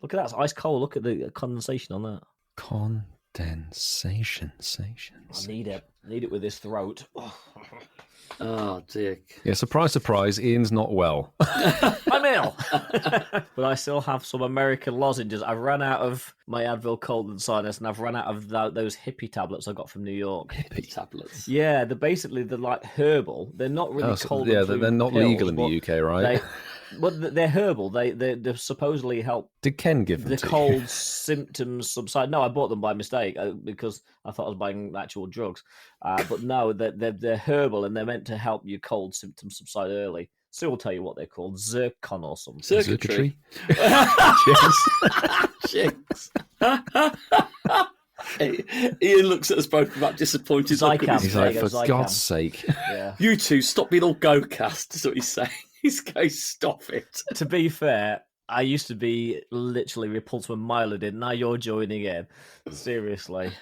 Look at that. It's ice cold. Look at the condensation on that. Condensation. I need it. I need it with this throat. Oh, dear. Yeah, surprise, Ian's not well. I'm ill. But I still have some American lozenges. I've run out of my Advil cold and sinus, and I've run out of those hippie tablets I got from New York. Hippie tablets? Yeah, they're like herbal. They're not really cold. Yeah, they're not pills, legal in the UK, right? They're herbal. They supposedly help. Did Ken give them the to cold you? symptoms subside? No, I bought them by mistake because I thought I was buying actual drugs. But no, they're herbal and they're meant to help your cold symptoms subside early. So we'll tell you what they're called: Zircon or something. Circuitry. Jinx. Ian looks at us both about disappointed. He's like, for God's sake. Yeah. You two, stop being all go-cast, is what he's saying. He's going, stop it. To be fair, I used to be literally repulsed when Milo did. Now you're joining in. Seriously.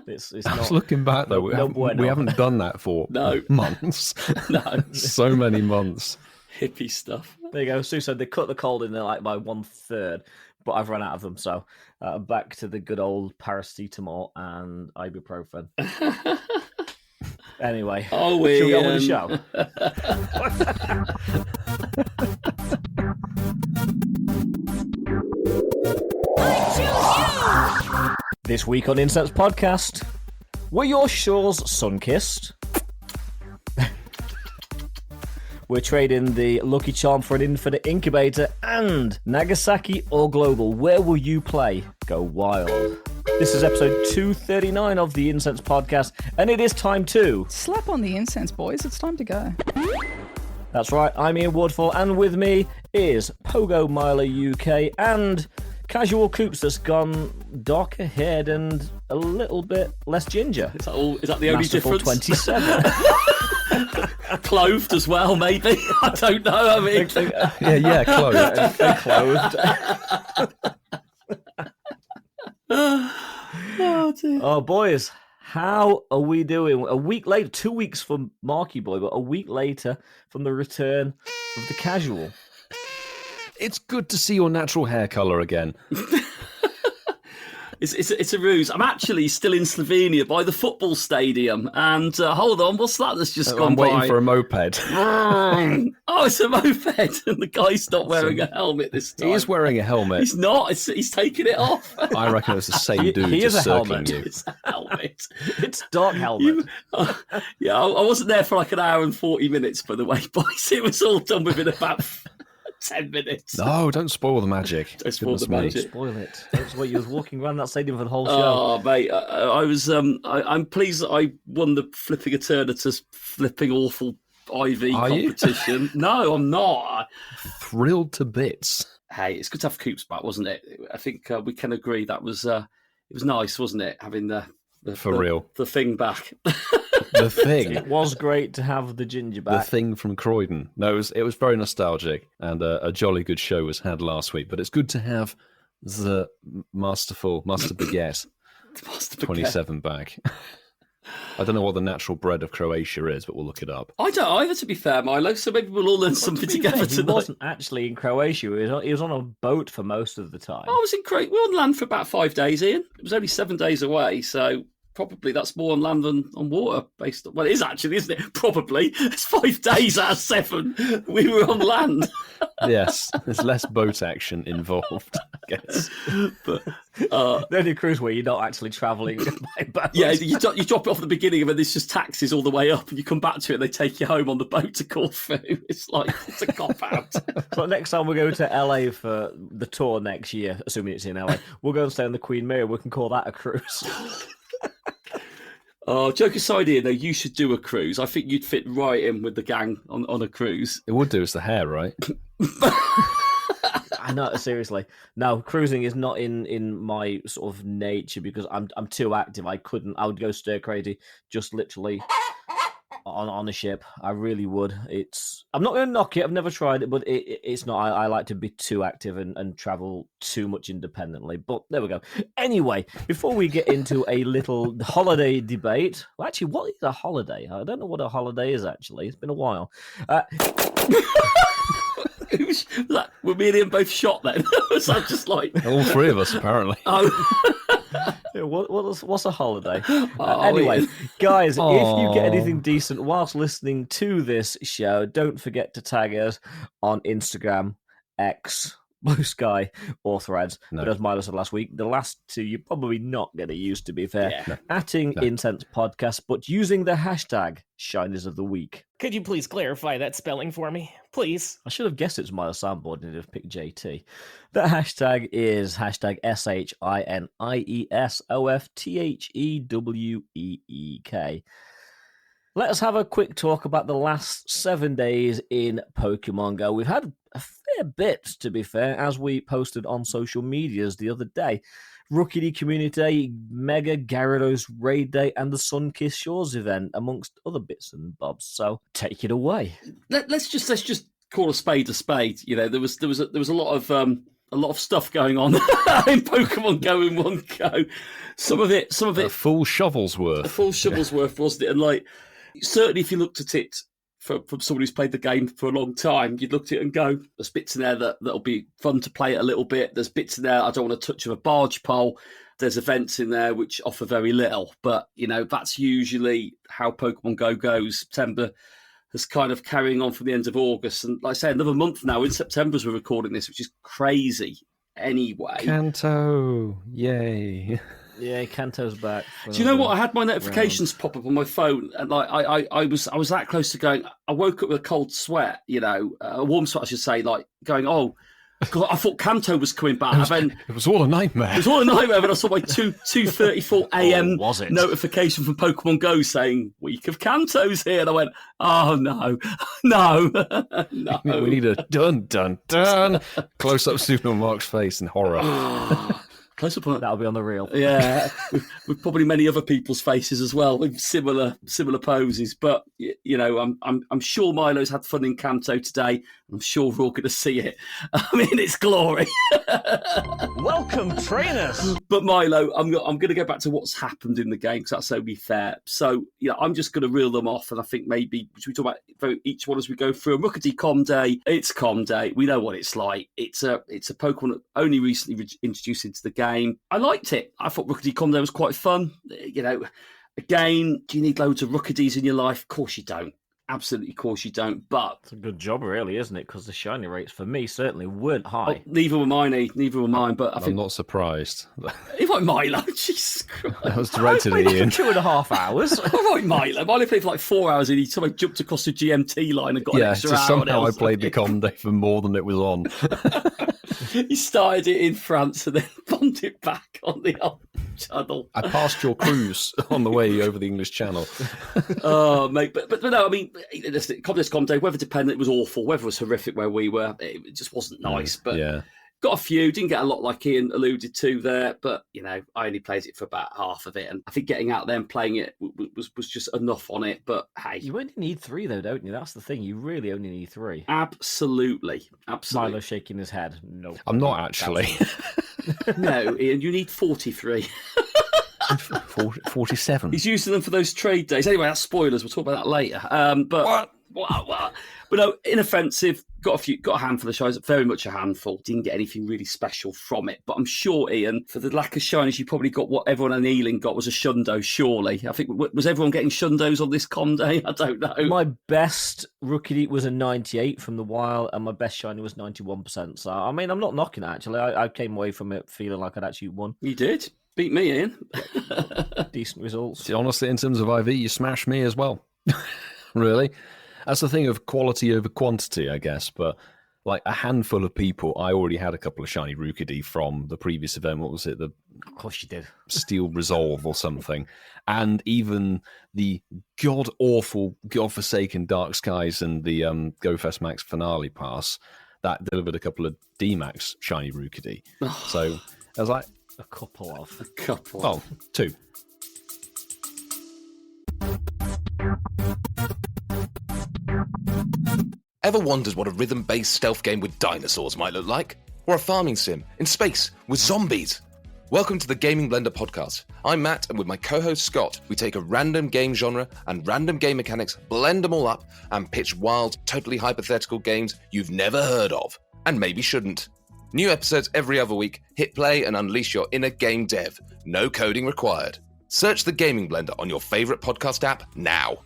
It's I was not, looking back, though. We haven't done that for months. No. So many months. Hippie stuff. There you go. Sue said they cut the cold in there like by 1/3, but I've run out of them. So back to the good old paracetamol and ibuprofen. Anyway, should we go with the show? This week on Incense Podcast, were your shores sun-kissed? We're trading the Lucky Charm for an Infinite Incubator and Nagasaki or Global. Where will you play? Go wild. This is episode 239 of the Incense Podcast, and it is time to... slap on the incense, boys. It's time to go. That's right, I'm Ian Woodfall, and with me is Pogo Milo UK and Casual Coops that's gone darker haired and a little bit less ginger. Is that the only Masterful difference? 27. Clothed as well, maybe. I don't know. I mean, Clothed. Oh, dear. Oh, boys, how are we doing? A week later, 2 weeks from Marky Boy, but a week later from the return of the Casual. It's good to see your natural hair colour again. It's a ruse. I'm actually still in Slovenia by the football stadium. And hold on, what's that that's just gone by? I'm waiting for a moped. Oh, it's a moped. And the guy's not wearing a helmet this time. He is wearing a helmet. He's not. He's taking it off. I reckon it's the same dude He is just a circling helmet. you. It's a helmet. It's dark helmet. Yeah, I wasn't there for like an hour and 40 minutes, by the way, boys. It was all done within about 10 minutes. No, don't spoil the magic. Don't spoil the Goodness me. magic. Spoil it. That's what you was walking around that stadium for the whole show. Oh, mate, I was. I'm pleased that I won the flipping Eternatus flipping awful IV Are you? competition. No, I'm not. Thrilled to bits. Hey, it's good to have Coops back, wasn't it? I think we can agree that was it was nice, wasn't it? Having the real. the thing back. The thing. It was great to have the ginger The back. thing from Croydon. No, it was very nostalgic, and a jolly good show was had last week. But it's good to have the Master Baguette 27 back. I don't know what the natural bread of Croatia is, but we'll look it up. I don't either, to be fair, Milo. So maybe we'll all learn something together He tonight. wasn't actually in Croatia. He was on a boat for most of the time. I was in Croatia. We were on land for about 5 days, Ian. It was only 7 days away, so probably that's more on land than on water. Based on, well, it is actually, isn't it? Probably. It's 5 days out of 7 we were on land. Yes, there's less boat action involved, I guess. But the only cruise where you're not actually travelling by boat. yeah, you drop it off at the beginning, and then there's just taxis all the way up, and you come back to it, and they take you home on the boat to Corfu. It's a cop out. So next time we go to LA for the tour next year, assuming it's in LA, we'll go and stay on the Queen Mary. We can call that a cruise. Oh, joke aside, Ian, though, you should do a cruise. I think you'd fit right in with the gang on a cruise. It would do. It's the hair, right? I know, seriously. No, cruising is not in my sort of nature because I'm too active. I would go stir crazy just literally on a ship. I really would. I'm not going to knock it. I've never tried it, but it's not. I like to be too active and travel too much independently. But there we go. Anyway, before we get into a little holiday debate, well, actually, what is a holiday? I don't know what a holiday is, actually. It's been a while. Were me and Ian both shot then? So I'm just like... All three of us, apparently. Yeah, what's a holiday? Oh, Anyway, Ian. guys, if you get Aw. anything decent whilst listening to this show, don't forget to tag us on Instagram, X, Blue Sky, or Threads. No. But as Milo said last week, the last two you're probably not going to use, to be fair. Yeah. Atting No. Incense Podcast, but using the hashtag Shinies of the Week. Could you please clarify that spelling for me? Please. I should have guessed it's Milo Soundboard and have picked JT. The hashtag is hashtag SHINIESOFTHEWEEK. Let us have a quick talk about the last 7 days in Pokemon Go. We've had a fair bit, to be fair, as we posted on social medias the other day. Rookidee Community, Mega Gyarados Raid Day, and the Sunkissed Shores event, amongst other bits and bobs. So take it away. Let's just call a spade a spade. You know, there was a lot of stuff going on in Pokemon Go in one go. Some of it A full shovel's a worth. full shovel's worth, wasn't it? And like, certainly if you looked at it from someone who's played the game for a long time, you'd look at it and go, there's bits in there that'll be fun to play it a little bit. There's bits in there I don't want to touch of a barge pole. There's events in there which offer very little. But, you know, that's usually how Pokemon Go goes. September is kind of carrying on from the end of August. And like I say, another month now in September as we're recording this, which is crazy anyway. Kanto. Yay. Yeah, Kanto's back. Do you know what? I had my notifications pop up on my phone, and like I was that close to going. I woke up with a cold sweat, you know, a warm sweat, I should say, like going, oh, God, I thought Kanto was coming back. It was all a nightmare. It was all a nightmare when I saw my 2:34 a.m. was it? notification from Pokemon Go saying week of Kanto's here, and I went, oh no, no, no. We need a dun dun dun close up Supermark's face in horror. Close up on That'll be on the reel. Yeah, with probably many other people's faces as well, with similar poses. But you know, I'm sure Milo's had fun in Kanto today. I'm sure we're all going to see it. I mean, its glory. Welcome, trainers. But Milo, I'm going to go back to what's happened in the game because that's only fair. So yeah, I'm just going to reel them off, and I think maybe should we talk about each one as we go through. Rookidee Com Day. It's Com Day. We know what it's like. It's a Pokemon that only recently introduced into the game. I liked it. I thought Rookidee Com Day was quite fun. You know, again, do you need loads of Rookidees in your life? Of course you don't. Absolutely, of course you don't. But It's a good job, really, isn't it? Because the shiny rates for me certainly weren't high. neither were mine. Neither were mine. But I I'm think not surprised. if like Milo, Jesus Christ. That was directed I at played Ian. for 2.5 hours. All right, Milo. Milo played for like 4 hours and he sort of jumped across the GMT line and got an Yeah, extra just hour. somehow I played the Com Day for more than it was on. He started it in France and then bombed it back on the old channel. I passed your cruise on the way over the English Channel. Oh, mate. But no, I mean, this Com Day, weather dependent, it was awful. Weather was horrific where we were. It just wasn't nice. But Yeah. got a few, didn't get a lot like Ian alluded to there. But, you know, I only played it for about half of it. And I think getting out there and playing it was just enough on it. But hey. You only need 3, though, don't you? That's the thing. You really only need 3. Absolutely. Milo shaking his head. No. I'm not actually. No, Ian, you need 43. 47. He's using them for those trade days. Anyway, that's spoilers. We'll talk about that later. But what? But no, inoffensive. Got a handful of shinies. Very much a handful. Didn't get anything really special from it. But I'm sure, Ian, for the lack of shinies, you probably got what everyone in Ealing got was a Shundo. Surely, I think was everyone getting Shundos on this Com Day? I don't know. My best Rookidee was a 98 from the wild, and my best shiny was 91%. So, I mean, I'm not knocking it, actually. I came away from it feeling like I'd actually won. You did. Beat me, Ian. Decent results. Honestly, in terms of IV, you smashed me as well. Really? That's the thing of quality over quantity, I guess. But like a handful of people, I already had a couple of shiny Rookidee from the previous event. What was it? The Of course you did. Steel Resolve or something. And even the god-awful, god-forsaken Dark Skies and the GoFest Max Finale Pass, that delivered a couple of D-Max shiny Rookidee. So I was like, A couple of. well, 2. Ever wondered what a rhythm-based stealth game with dinosaurs might look like? Or a farming sim in space with zombies? Welcome to the Gaming Blender podcast. I'm Matt, and with my co-host Scott, we take a random game genre and random game mechanics, blend them all up, and pitch wild, totally hypothetical games you've never heard of, and maybe shouldn't. New episodes every other week. Hit play and unleash your inner game dev. No coding required. Search the Gaming Blender on your favourite podcast app now.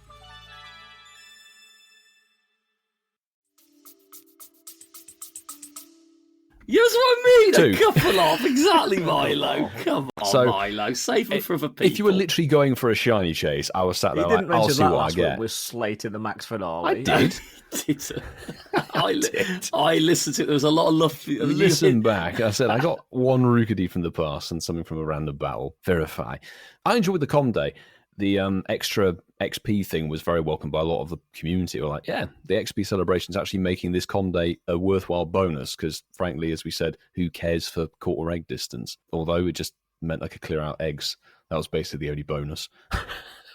Yes, what I mean. Two. A couple of exactly, Milo. Come on, So, Milo. Save them for other people. If you were literally going for a shiny chase, I was sat You there didn't like, I'll mention see that what I last week. get. We're slating the max finale. I did. I listened to it. There was a lot of love. I mean, Listen back. I said I got one Rookidee from the past and something from a random battle. Verify. I enjoyed the com day. The extra XP thing was very welcomed by a lot of the community. We're like, yeah, the XP celebration is actually making this com day a worthwhile bonus because, frankly, as we said, who cares for quarter egg distance? Although it just meant I could clear out eggs. That was basically the only bonus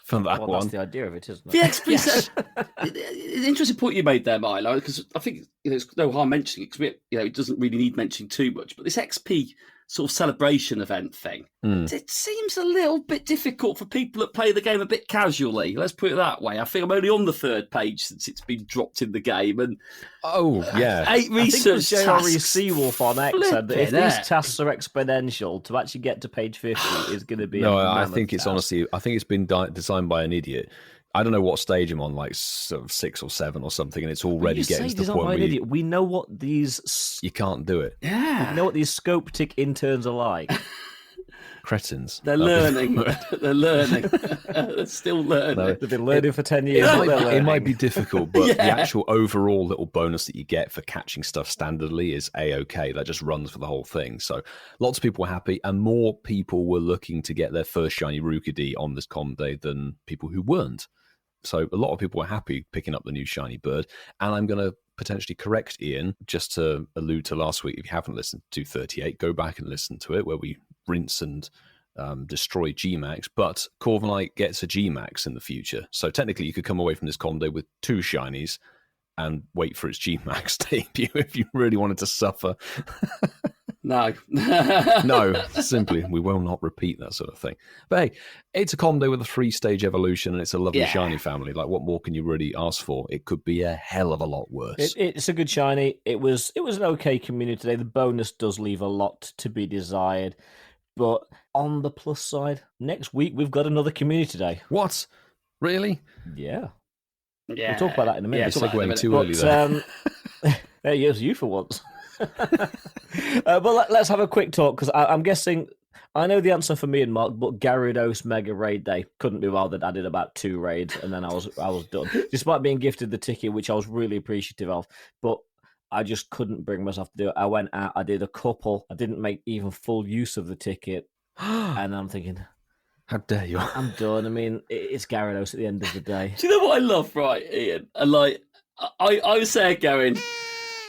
from that Well, one. that's the idea of it, isn't it? The XP set. An interesting point you made there, Milo, because I think there's no harm mentioning it because it doesn't really need mentioning too much. But this XP sort of celebration event thing, it seems a little bit difficult for people that play the game a bit casually. Let's put it that way. I think I'm only on the third page since it's been dropped in the game, and yeah. 8 research J.R.E. tasks. Seawolf on X said that if Flipping these heck. tasks are exponential, to actually get to page 50 is going to be No, a I mammoth think it's task. honestly, I think it's been designed by an idiot. I don't know what stage I'm on, like sort of 6 or 7 or something, and it's already You getting say to the designed point by where an idiot. We know what these you can't do it. Yeah, we know what these Scopetic interns are like. Cretins. they're learning. They're learning. They're still learning. No. They've been learning for 10 years. It but they're might, it learning. might be difficult, but Yeah. the actual overall little bonus that you get for catching stuff standardly is A-OK. That just runs for the whole thing. So lots of people were happy, and more people were looking to get their first shiny Rookidee on this com day than people who weren't. So a lot of people were happy picking up the new shiny bird. And I'm going to potentially correct Ian, just to allude to last week. If you haven't listened to 238, go back and listen to it, where we rinse and destroy Gmax. But Corviknight gets a Gmax in the future. So technically you could come away from this com day with 2 shinies and wait for its Gmax debut if you really wanted to suffer. No. No, simply, we will not repeat that sort of thing. But hey, it's a com day with a 3-stage evolution, and it's a lovely Yeah. shiny family. Like, what more can you really ask for? It could be a hell of a lot worse. It's a good shiny. It was an okay community today. The bonus does leave a lot to be desired. But on the plus side, next week we've got another community day. What? Really? Yeah. Yeah. We'll talk about that in a minute. Yeah, talk about that in a Segueing too minute. early there. There you you for once. But let's have a quick talk, because I'm guessing I know the answer for me and Mark, but Gyarados Mega Raid Day couldn't be bothered. I did about 2 raids and then I was done. Despite being gifted the ticket, which I was really appreciative of, but I just couldn't bring myself to do it. I went out, I did a couple, I didn't make even full use of the ticket, and I'm thinking, How dare you? I'm done. I mean, it's Gyarados at the end of the day. Do you know what I love, right, Ian? And like, I was there going,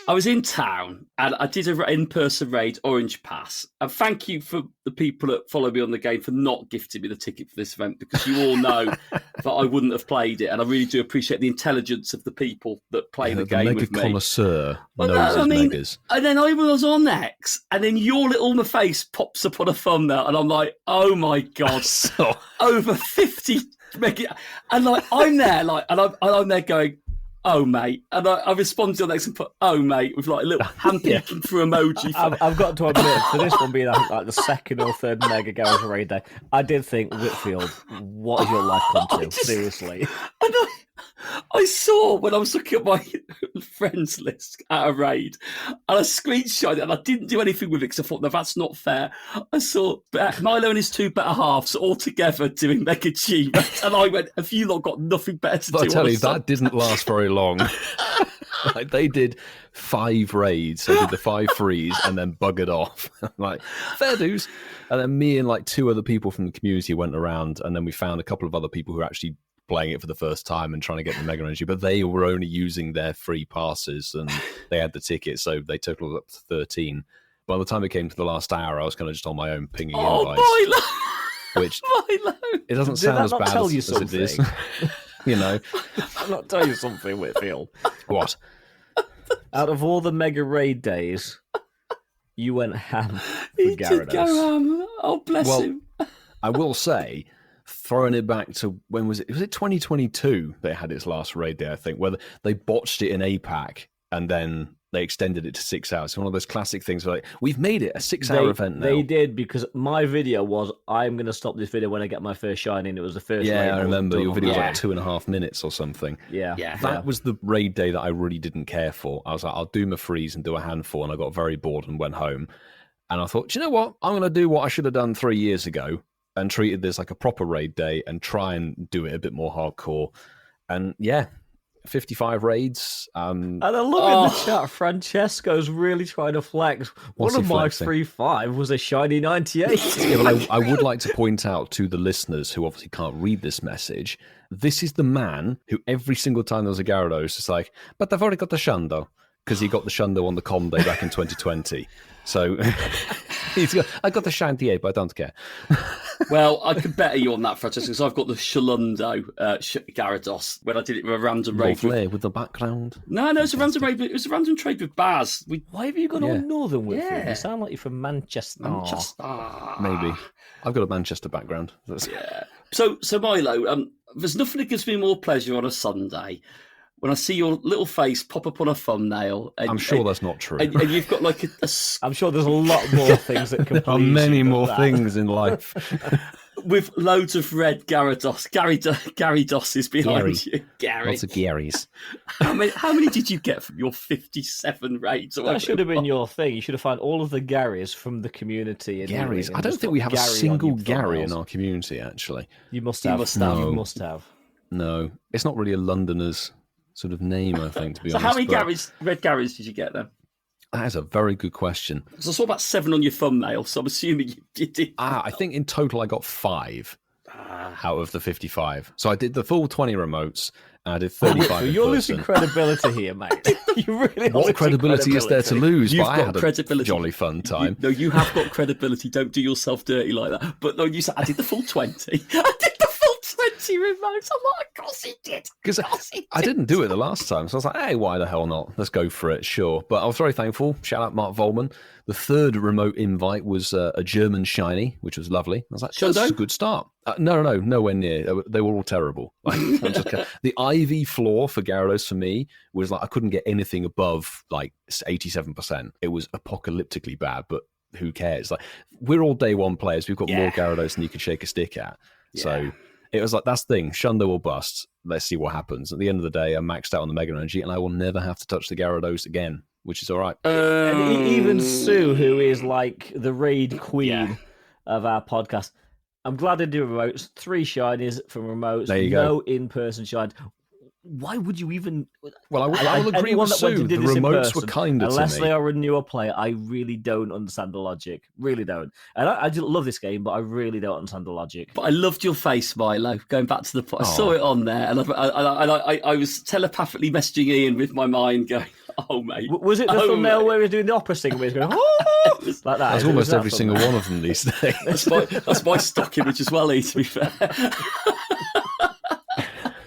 I was in town and I did an in-person raid, Orange Pass. And thank you for the people that follow me on the game for not gifting me the ticket for this event, because you all know that I wouldn't have played it. And I really do appreciate the intelligence of the people that play the game mega with me. connoisseur Well, knows no, his I mean- megas. And then I was on X, and then your little face pops up on a thumbnail, and I'm like, oh my God, So, over 50 mega. And like, I'm there, like, and I'm there going, oh mate. And I responded on X and put, oh mate, with like a little hand peeking through emoji. I've got to admit, for this one being like the second or third Mega Gyarados Raid Day, I did think, Whitfield, what is your life come to? Seriously. And I saw when I was looking at my friends list at a raid, and I screenshot it, and I didn't do anything with it because I thought, no, that's not fair. I saw Milo and his 2 better halves all together doing Mega Achievements, and I went, have you lot got nothing better to but do? I tell on a you, that didn't last very long. Like, they did 5 raids, they did the 5 frees, and then buggered off. Like, fair dues. And then me and like 2 other people from the community went around, and then we found a couple of other people who were actually playing it for the first time and trying to get the Mega Energy, but they were only using their free passes and they had the ticket, so they totaled up to 13. By the time it came to the last hour, I was kind of just on my own pinging invites, Milo! which Milo! it doesn't Did sound that as not bad tell as, you as it is. something? You know, I'll not tell you something, Whitfield. what? Out of all the Mega Raid days, you went ham for He did Gyarados. go ham. Oh, bless him. I will say, throwing it back to when was it? Was it 2022 they had its last raid day, I think, where they botched it in APAC and then they extended it to 6 hours. It's one of those classic things where, like, we've made it a 6-hour event now. They did, because my video was, I'm going to stop this video when I get my first shiny, and it was the first raid. I remember. Your video was Yeah. like 2.5 minutes or something. Yeah. That was the raid day that I really didn't care for. I was like, I'll do my freeze and do a handful, and I got very bored and went home. And I thought, do you know what? I'm going to do what I should have done 3 years ago and treated this like a proper raid day and try and do it a bit more hardcore. And yeah, 55 raids. And I love in the chat, Francesco's really trying to flex. What's One he of my flexing? 3.5 was a shiny 98. Yeah, but I would like to point out to the listeners who obviously can't read this message, this is the man who every single time there was a Gyarados is like, but I've already got the Shundo, because he got the Shundo on the Com Day back in 2020. So I got the Shiny, but I don't care. Well, I could better you on that, Francesco, because I've got the Shalundo Gyarados when I did it with a random raid. Lovely, with the background. No, it's a random raid. It was a random trade with Baz. Why have you gone all northern with Yeah. it? You sound like you're from Manchester. Maybe. I've got a Manchester background. Yeah. So Milo, there's nothing that gives me more pleasure on a Sunday when I see your little face pop up on a thumbnail. And, I'm sure that's not true. And you've got like I'm sure there's a lot more things that can There are please many you than more that. things in life. with loads of red Gyaradoses behind Gary. you. Gary. Lots of Garys. How many did you get from your 57 raids? That should have been your thing. You should have found all of the Garys from the community. In Garys. and I don't just think put we have a Gary on single your Gary in thumbnails. our community, actually. You must You have. must have. You No. must have. No. It's not really a Londoner's sort of name, I think, to be So honest. how many but red Garys did you get then? That is a very good question. Because I saw about 7 on your thumbnail, so I'm assuming you did. I think in total I got 5 out of the 55. So I did the full 20 remotes, and I did 35 So in you're person. losing credibility here, mate. You really are What losing credibility is there to lose? You've But I got had a credibility. jolly fun time. You have got credibility. Don't do yourself dirty like that. But no, you said I did the full 20. I did the full 20 remotes. I'm like, of course he did. Because Of course he I did. didn't do it the last time, so I was like, hey, why the hell not? Let's go for it, sure. But I was very thankful. Shout out Mark Volman. The third remote invite was a German shiny, which was lovely. I was like, that's Shundo? a good start. No, nowhere near. They were all terrible. Like, the IV floor for Gyarados for me was like, I couldn't get anything above like 87%. It was apocalyptically bad, but who cares? Like, we're all day one players. We've got more Gyarados than you can shake a stick at. So it was like, that's the thing. Shundo will bust. Let's see what happens. At the end of the day, I'm maxed out on the Mega Energy, and I will never have to touch the Gyarados again, which is all right. And even Sue, who is like the raid queen of our podcast, I'm glad I do remotes. 3 shinies from remotes. There you no go. in-person shines. Why would you even? Well, I will agree anyone with that went Sue. and The did this in remotes were person, kinder to unless me. they are a newer player, I really don't understand the logic. Really don't. And I just love this game, but I really don't understand the logic. But I loved your face, Milo. Going back to the point, I saw it on there, and I was telepathically messaging Ian with my mind, going, "Oh, mate." Was it the Oh, thumbnail mate. where he was doing the opera sing, where he was going, "Oh!" like that? That's Is it- almost was that every single thumbnail? one of them these days. That's my stock image as well, Ian, to be fair.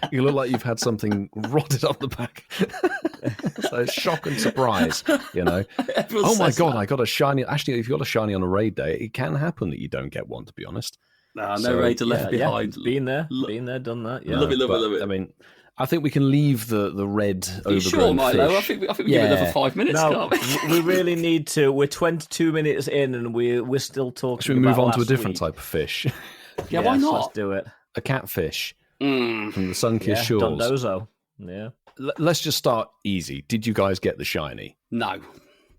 You look like you've had something rotted up the back. So shock and surprise, you know. Everyone Oh my says god, that. I got a shiny. Actually, if you got a shiny on a raid day, it can happen that you don't get one. To be honest, No So, Raider left Yeah, behind. been there, done that. Yeah. Love it, love it, But, love it. I mean, I think we can leave the red Are you overgrown sure, Milo? I fish. think we give it another 5 minutes, No, can't we? we really need to. We're 22 minutes in, and we're still talking. Should we move about on to a last different week. type of fish? Yeah, why Yes, not? Let's do it. A catfish Mm. from the Sunkissed Yeah, Shores. Dondozo. Yeah. Let's just start easy. Did you guys get the shiny? No.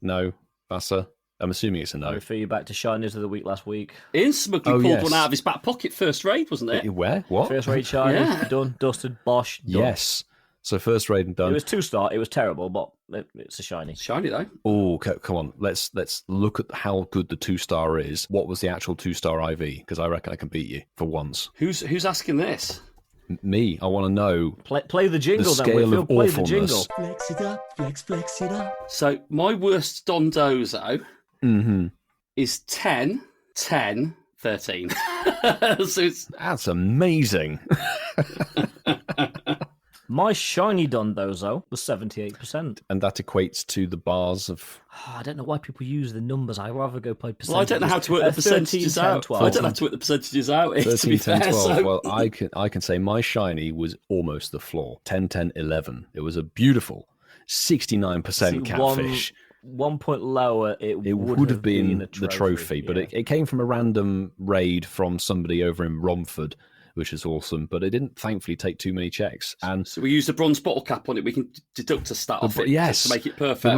No, Vasa? I'm assuming it's a I no. refer you back to Shinies of the week last week. Ian smugly Oh, pulled yes. one out of his back pocket first raid, wasn't it? Where? What? First rate Shinies, Yeah. done, dusted, bosh, done. Yes. So first raid and It done. was 2-star. It was terrible, but it's a Shiny. Shiny though. Oh, come on. Let's look at how good the 2-star is. What was the actual 2-star IV? Because I reckon I can beat you for once. Who's asking this? Me, I want to know Play the jingle the then. scale Whitfield. of Play the jingle. awfulness. Flex it up, flex it up. So my worst Dondozo Mm-hmm. is 10, 10, 13. So it's That's amazing. My shiny Dondozo was 78%. And that equates to the bars of... I don't know why people use the numbers. I'd rather go by percentages. Well, I don't know how to work the percentages 13, 10, out. 12. I don't know how to work the percentages out. to 13, be 10, fair, 12. so- Well, I can say my shiny was almost the floor. 10, 10, 11. It was a beautiful 69% catfish. 1 point lower, it would have been a the trophy, but it came from a random raid from somebody over in Romford, which is awesome. But it didn't, thankfully, take too many checks. And So we used a bronze bottle cap on it. We can deduct a stat off it yes, to make it perfect.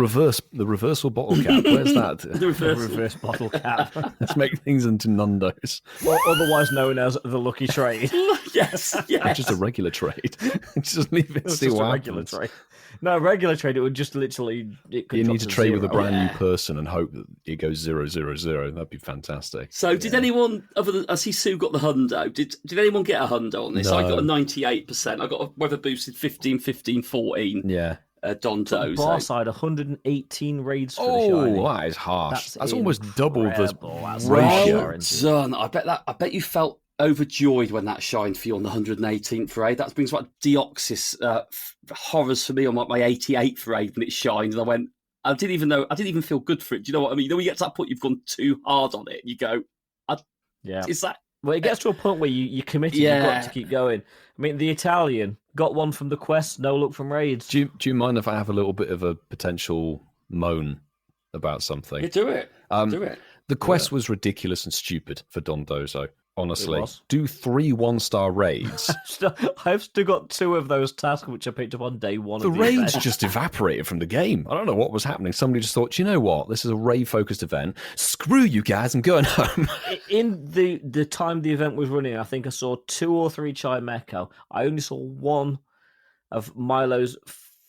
the reversal bottle cap. Where's that? The reverse. reverse bottle cap. Let's make things into Nando's. Well, otherwise known as the lucky trade. yes. Just a regular trade. Just leave it. It's See just what a regular happens. trade. No, regular trade, it would just literally... It could You drop need to trade with a 0. brand new person and hope that it goes 0, 0, 0. That'd be fantastic. So did anyone, other than, I see Sue got the hundo, did anyone get a hundo on this? I got a 98%. I got a weather boosted 15, 15, 14 Yeah. Donto. Bar So. side, 118 raids for the shiny. Oh, that is harsh. That's almost incredible. double the That's ratio. really Well done. I bet you felt overjoyed when that shined for you on the 118th raid. That brings back Deoxys horrors for me on my 88th raid when it shined, and I didn't even feel good for it. Do you know what I mean? You know, when you get to that point, you've gone too hard on it. You go, Yeah. is that? Well, it gets to a point where you're committed. You've got to keep going. I mean, the Italian got one from the quest, no luck from raids. Do you mind if I have a little bit of a potential moan about something? Yeah, do it. Do it. The quest was ridiculous and stupid for Dondozo. Honestly, It was. do 3 1-star raids. I've still got 2 of those tasks which I picked up on day 1. The of the raids event. just evaporated from the game. I don't know what was happening. Somebody just thought, you know what? This is a raid-focused event. Screw you guys, I'm going home. In the time the event was running, I think I saw 2 or 3 Chimecho. I only saw 1 of Milo's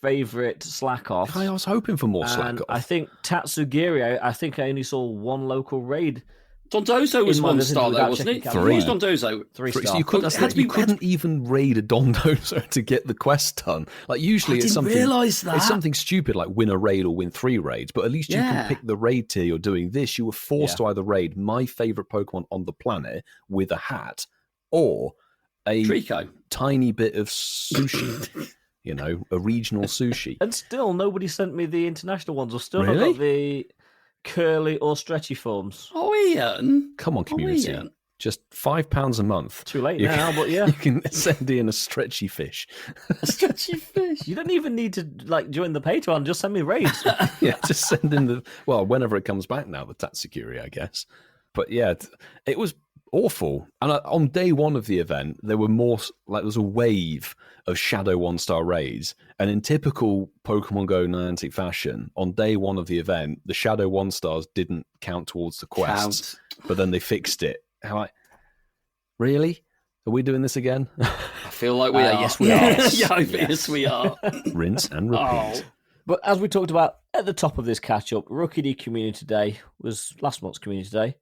favourite slack off. I was hoping for more slack And off. I think Tatsugiri, I think I only saw 1 local raid. Dondozo was In my 1 vicinity star though, without wasn't it? checking 3 camera. Dondozo. 3 So star. you couldn't, It had to be- you couldn't even raid a Dondozo to get the quest done. Like usually I it's didn't something realise that. It's something stupid like win a raid or win 3 raids, but at least you Yeah. can pick the raid tier you're doing. This you were forced to either raid my favorite Pokemon on the planet with a hat or a Trico. tiny bit of sushi. You know, a regional sushi. And still, nobody sent me the international ones. I've still not Really? got the curly or stretchy forms. Oh, Ian. Come on, community. Ian. Just £5 a month. Too late You now, can- but yeah. You can send in a stretchy fish. A stretchy fish. You don't even need to join the Patreon. Just send me raids. Yeah, just send in whenever it comes back now, the Tatsukiri, I guess. But yeah, it was awful. And on day 1 of the event, there were there was a wave of Shadow 1-star raids. And in typical Pokemon Go Niantic fashion, on day 1 of the event, the Shadow 1-stars didn't count towards the quests. But then they fixed it. I'm like, really? Are we doing this again? I feel like we are. Yes, we are. Yes, we are. Rinse and repeat. Oh. But as we talked about at the top of this catch-up, Rookidee Community Day was last month's Community Day.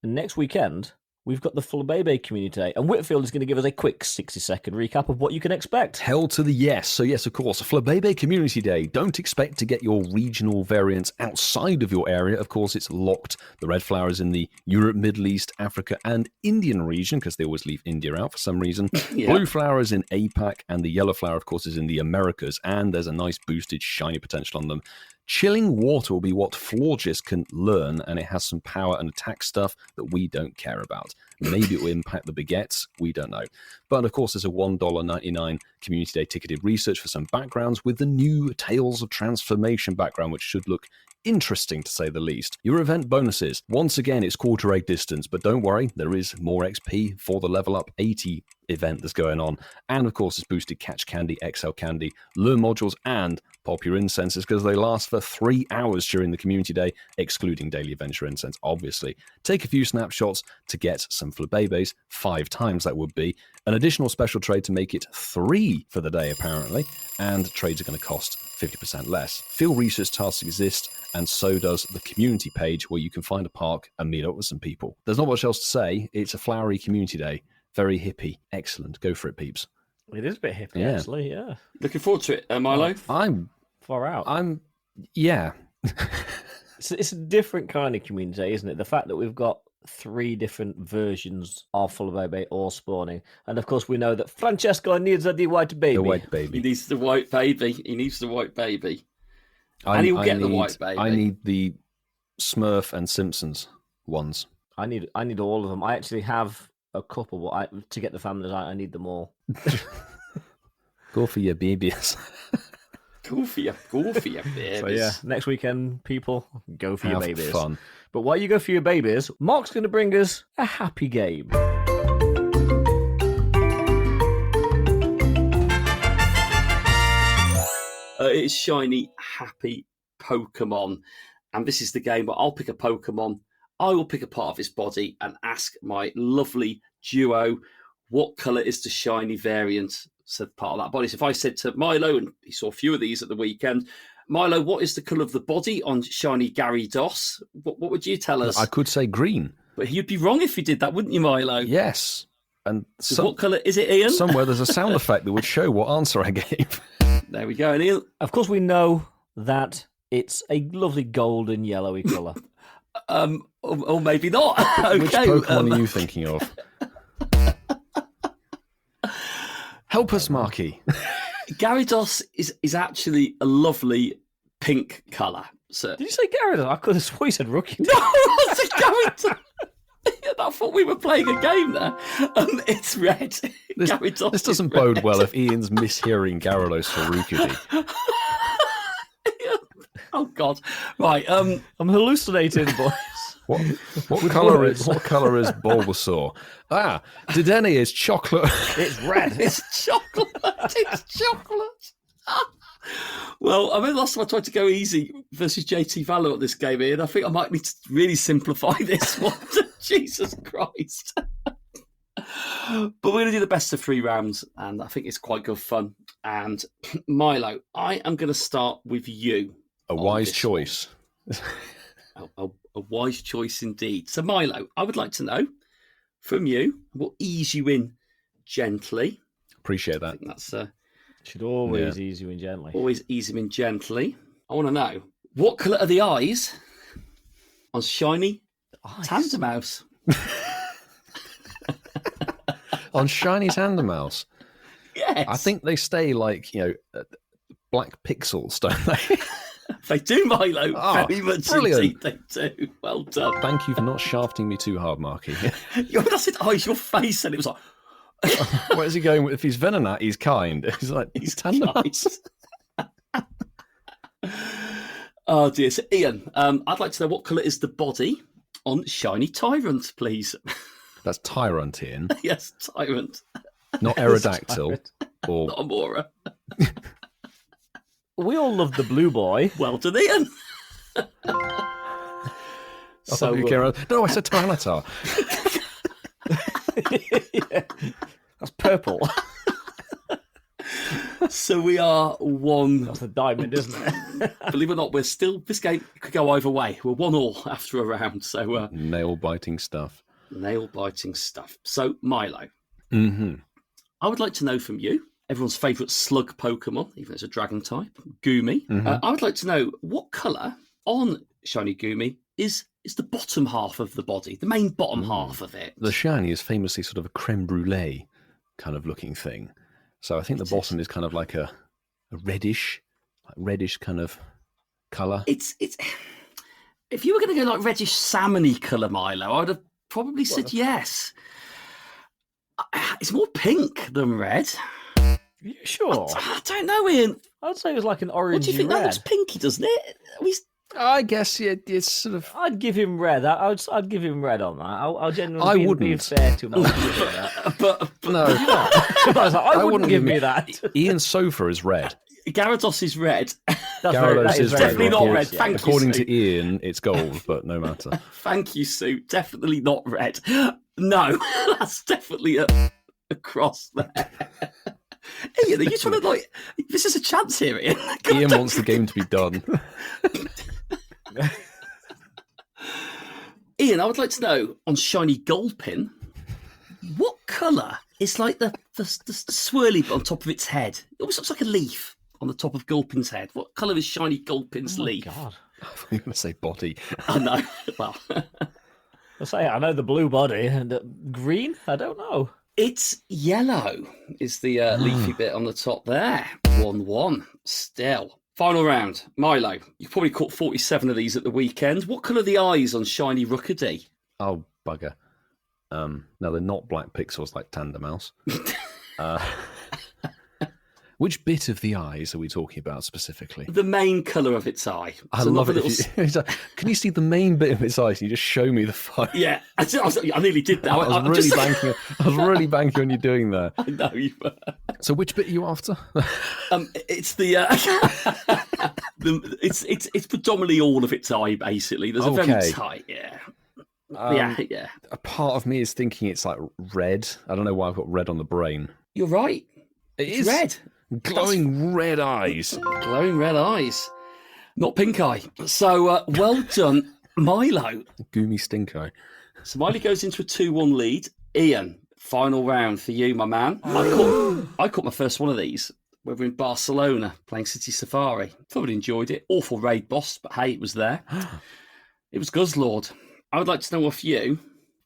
And next weekend, we've got the Flabébé Community Day. And Whitfield is going to give us a quick 60-second recap of what you can expect. Hell to the yes. So yes, of course, Flabébé Community Day. Don't expect to get your regional variants outside of your area. Of course, it's locked. The red flower is in the Europe, Middle East, Africa, and Indian region, because they always leave India out for some reason. Yeah. Blue flower is in APAC, and the yellow flower, of course, is in the Americas. And there's a nice boosted shiny potential on them. Chilling water will be what Florges can learn, and it has some power and attack stuff that we don't care about. Maybe it will impact the baguettes, we don't know. But of course, there's a $1.99 Community Day ticketed research for some backgrounds with the new Tales of Transformation background, which should look interesting to say the least. Your event bonuses. Once again, it's quarter egg distance, but don't worry, there is more XP for the Level Up 80 event that's going on. And of course, it's boosted Catch Candy, XL Candy, Lure modules, and Pop Your Incenses, because they last for 3 hours during the Community Day, excluding Daily Adventure Incense, obviously. Take a few snapshots to get some Flabébés, 5 times that would be. An additional special trade to make it 3 for the day, apparently, and trades are going to cost 50% less. Field research tasks exist, and so does the community page, where you can find a park and meet up with some people. There's not much else to say. It's a flowery Community Day. Very hippie. Excellent. Go for it, peeps. It is a bit hippie, Yeah. actually, yeah. Looking forward to it, Milo. Far out. Yeah. It's a different kind of Community Day, isn't it? The fact that we've got 3 different versions of Flabébé all spawning. And of course, we know that Francesco needs the white baby. The white He baby. needs the white baby. He needs the white baby. And he'll get the white baby. I need the Smurf and Simpsons ones. I need all of them. I actually have a couple, but to get the families, I need them all. Go for your babies. Go for your babies. So yeah, next weekend, people, go for your Have babies. fun. But while you go for your babies, Mark's going to bring us a happy game. It's Shiny Happy Pokémon. And this is the game where I'll pick a Pokemon, I will pick a part of its body and ask my lovely duo what colour is the shiny variant, said part of that body. So if I said to Milo, and he saw a few of these at the weekend, Milo, what is the colour of the body on shiny Gyarados? What would you tell us? I could say green. But you'd be wrong if you did that, wouldn't you, Milo? Yes. And So what colour is it, Ian? somewhere there's a sound effect that would show what answer I gave. There we go. And Ian, Of course, we know that it's a lovely golden yellowy colour. or maybe not. Okay. Which Pokemon are you thinking of? Help us, Marky. Gyarados is actually a lovely pink colour. So Did you say Gyarados? I could have sworn you said Rookidee. no, it's a Gyarados. I thought we were playing a game there. It's red. Gyarados This doesn't is red. bode well if Ian's mishearing Gyarados for Rookidee. Oh God! Right. I'm hallucinating, boys. What colour is Bulbasaur? Ah, Dedenne is chocolate. It's red. It's chocolate. It's chocolate. Well, I remember last time I tried to go easy versus JT Valor at this game, Ian. I think I might need to really simplify this one. Jesus Christ. But we're going to do the best of 3 rounds, and I think it's quite good fun. And Milo, I am going to start with you. A on wise this choice. one. A wise choice indeed. So, Milo, I would like to know from you, we'll ease you in gently. Appreciate I that. think that's Should always ease you in gently. always ease him in gently. I want to know, what colour are the eyes on shiny Tandemouse? On Shiny Tandemouse, Yes. I think they stay like, black pixels, don't they? they do, Milo. Oh, very much brilliant. indeed they do. Well done. Thank you for not shafting me too hard, Marky. When I said eyes, your face, and it was like, Where's he going with? If he's Venonat, he's kind. He's like, he's Tandemouse. oh dear. So, Ian, I'd like to know what colour is the body on shiny Tyrant, please. That's Tyrant, Ian. Yes, Tyrant. Not Aerodactyl. Or Not Amora. We all love the blue boy. Well done, Ian. So, no, I said Tyranitar. Yeah. That's purple. So we are one. That's the diamond, isn't it? Believe it or not, we're still. This game could go either way. We're 1-1 after a round. So Nail biting stuff. nail biting stuff. So Milo, Mm-hmm. I would like to know from you, everyone's favourite slug Pokemon, even though it's a dragon type, Goomy. Mhm. I would like to know what colour on shiny Goomy is the bottom half of the body, the main bottom half of it. The shiny is famously sort of a creme brulee kind of looking thing. So I think the bottom is kind of like a reddish kind of colour. It's. If you were going to go like reddish salmony colour, Milo, I would have probably said yes. It's more pink than red. You sure? I don't know, Ian. I'd say it was like an orange. What do you think? Red. That looks pinky, doesn't it? I guess it's sort of. I'd give him red. I'd give him red on that. I'll genuinely I be wouldn't. fair to him. I but No, was like, I wouldn't give me that. Ian's sofa is red. Gyarados is red. That's Gyarados that is very definitely not good. red. Yeah. Thank you, According Sue. to Ian, it's gold, but no matter. Thank you, Sue. Definitely not red. No, that's definitely a cross there. Ian, are you trying to like? This is a chance here, Ian. Ian wants the game to be done. Ian, I would like to know on shiny Gulpin, what colour is like the swirly on top of its head? It almost looks like a leaf on the top of Gulpin's head. What colour is shiny Gulpin's Oh my leaf? God. I'm going to say body. I know. Well, I say I know the blue body and green. I don't know. It's yellow is the leafy bit on the top there. 1-1 still. Final round. Milo, you probably caught 47 of these at the weekend. What colour are the eyes on Shiny Rookidee? Oh, bugger. No, they're not black pixels like Tandemouse. Which bit of the eyes are we talking about specifically? The main colour of its eye. I So love not it. the little He's like, can you see the main bit of its eyes? Can you just show me the fight? Yeah, I nearly did that. I was really banking on you doing that. I know you were. So which bit are you after? It's the, it's predominantly all of its eye, basically. There's a very Okay. tight, yeah. Yeah. A part of me is thinking it's like red. I don't know why I've got red on the brain. You're right. It's red. Glowing red eyes. Glowing red eyes. Not pink eye. So, well done, Milo. Goomy stink eye. So Miley goes into a 2-1 lead. Ian, final round for you, my man. I caught my first one of these. We were in Barcelona playing City Safari. Thoroughly enjoyed it. Awful raid boss, but hey, it was there. It was Guzzlord. I would like to know off you,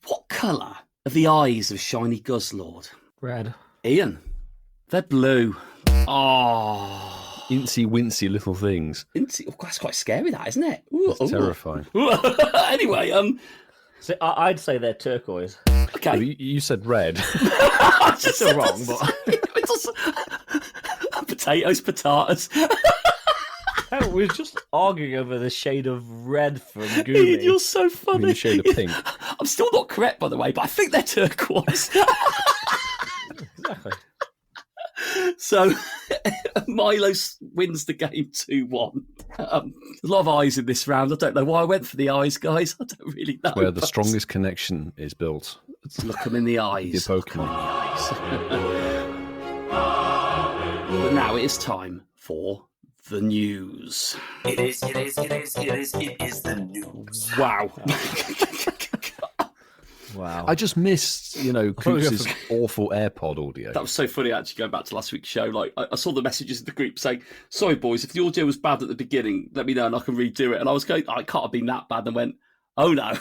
what colour are the eyes of Shiny Guzzlord? Red. Ian, they're blue. Oh. Incy wincy little things. That's quite scary, that, isn't it? Ooh, It's terrifying. Anyway, So I'd say they're turquoise. okay. You said red. It's still wrong, but it's also... potatoes. Hell, we were just arguing over the shade of red from Ian, Goomy. you're so I funny. mean, the shade of pink. I'm still not correct, by the way, but I think they're turquoise. Exactly. So Milo wins the game 2-1. A lot of eyes in this round. I don't know why I went for the eyes, guys. I don't really know. Where the but strongest connection is built. look them in the eyes. Your Pokemon. But now it is time for the news. It is the news. Wow. Wow. I just missed, Coops' awful AirPod audio. That was so funny, actually, going back to last week's show. Like, I saw the messages in the group saying, sorry, boys, if the audio was bad at the beginning, let me know and I can redo it. And I was going, I can't have been that bad. And went, oh, no,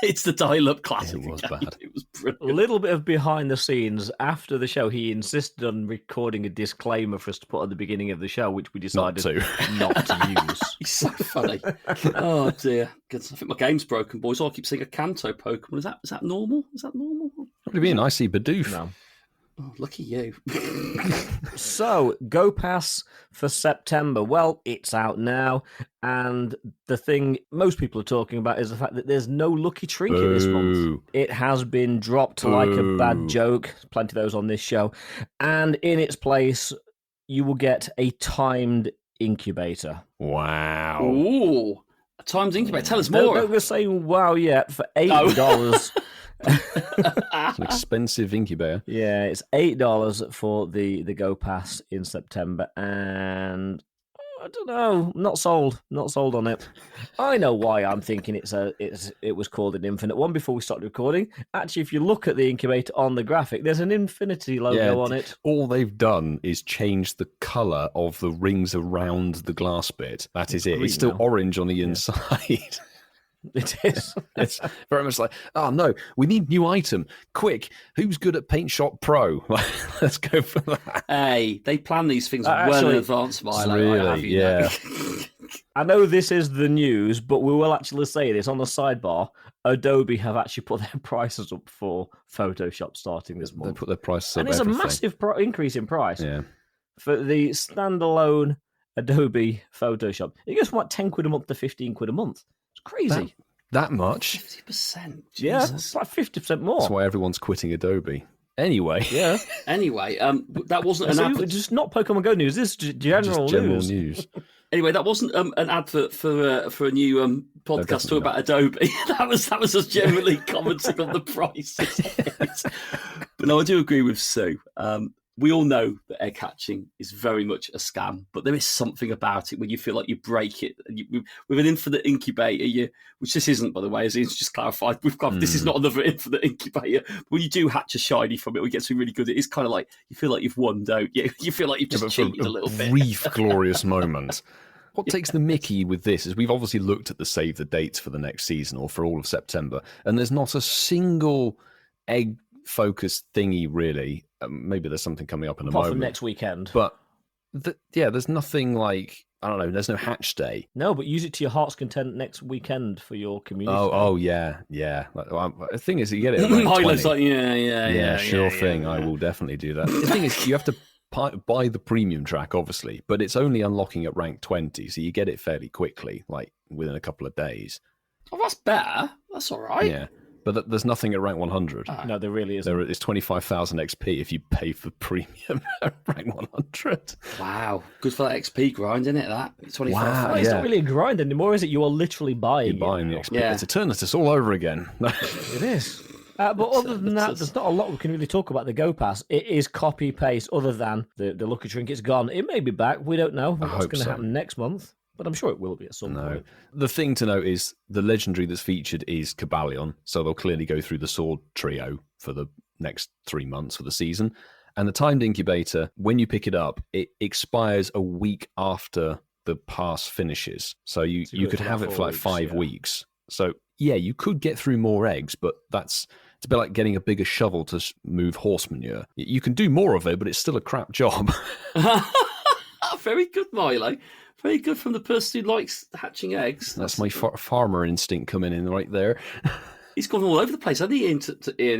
it's the dial-up classic. It was again. bad. It was A brilliant. little bit of behind the scenes. After the show, he insisted on recording a disclaimer for us to put at the beginning of the show, which we decided not to use. He's so funny. Oh, dear. 'Cause I think my game's broken, boys. I keep seeing a Kanto Pokemon. Is that normal? Is that normal? What do you mean? I see Bidoof. No. Oh, lucky you. So, Go Pass for September. Well, it's out now. And the thing most people are talking about is the fact that there's no Lucky Trinket this month. Boo. It has been dropped like a bad joke. Plenty of those on this show. And in its place, you will get a Timed Incubator. Wow. Ooh. A Timed Incubator. Tell us Don't more. go saying wow yet for $8. It's an expensive incubator. Yeah, it's $8 for the Go Pass in September, and I don't know, not sold on it. I know why I'm thinking it was called an Infinite one before we started recording. Actually, if you look at the incubator on the graphic, there's an Infinity logo on it. All they've done is change the colour of the rings around the glass bit. That is it. Green It's still now. orange on the inside. It is. It's very much like, oh no, we need new item. Quick, who's good at Paint Shop Pro? Let's go for that. Hey, they plan these things well Actually, in advance, Milo. really, I have you yeah. know. I know this is the news, but we will actually say this on the sidebar. Adobe have actually put their prices up for Photoshop starting this They month. put their prices up. And it's everything. a massive increase in price. Yeah. For the standalone Adobe Photoshop. It goes from like 10 quid a month to 15 quid a month. It's crazy. That much. 50%. Yeah, Jesus. it's like 50% more. That's why everyone's quitting Adobe. Anyway. Yeah. Anyway, that wasn't an So advert. just not Pokemon Go news. This is general, Just general news. news. Anyway, that wasn't an advert for a new podcast talking definitely about Adobe. that was us generally commenting on the prices. But no, I do agree with Sue. We all know that egg hatching is very much a scam, but there is something about it when you feel like you break it. And with an infinite incubator, which this isn't, by the way, as Ian's just clarified, this is not another infinite incubator. But when you do hatch a shiny from it, we get something really good. It is kind of like you feel like you've won, don't you? You feel like you've just cheated a little bit. Brief, glorious moment. What takes the mickey with this is we've obviously looked at the save the dates for the next season or for all of September, and there's not a single egg-focused thingy, really. Maybe there's something coming up in a Apart moment. from next weekend. But, there's nothing like, I don't know, there's no hatch day. No, but use it to your heart's content next weekend for your community. Oh, yeah. The thing is, you get it at rank Milo's 20. like, yeah, sure thing. I will definitely do that. The thing is, you have to buy the premium track, obviously, but it's only unlocking at rank 20, so you get it fairly quickly, like within a couple of days. Oh, that's better. That's all right. Yeah, but there's nothing at rank 100. No, there really isn't. It's 25,000 XP if you pay for premium at rank 100. Wow. Good for that XP grind, isn't it, that? 25. Wow, It's not really a grind anymore, is it? You are literally buying You're buying the now. XP. Yeah. It's Eternatus all over again. It is. But other than that, there's not a lot we can really talk about the Go Pass. It is copy-paste, other than the Lucky Trinket's gone. It may be back. We don't know what's hope going to so. happen next month, but I'm sure it will be at some No. point. The thing to note is the legendary that's featured is Cobalion, so they'll clearly go through the sword trio for the next 3 months for the season. And the Timed Incubator, when you pick it up, it expires a week after the pass finishes. So you could have it for like 5 weeks. So yeah, you could get through more eggs, but it's a bit like getting a bigger shovel to move horse manure. You can do more of it, but it's still a crap job. Very good, Milo. Very good from the person who likes hatching eggs. That's my farmer instinct coming in right there. He's gone all over the place, hasn't he, Ian?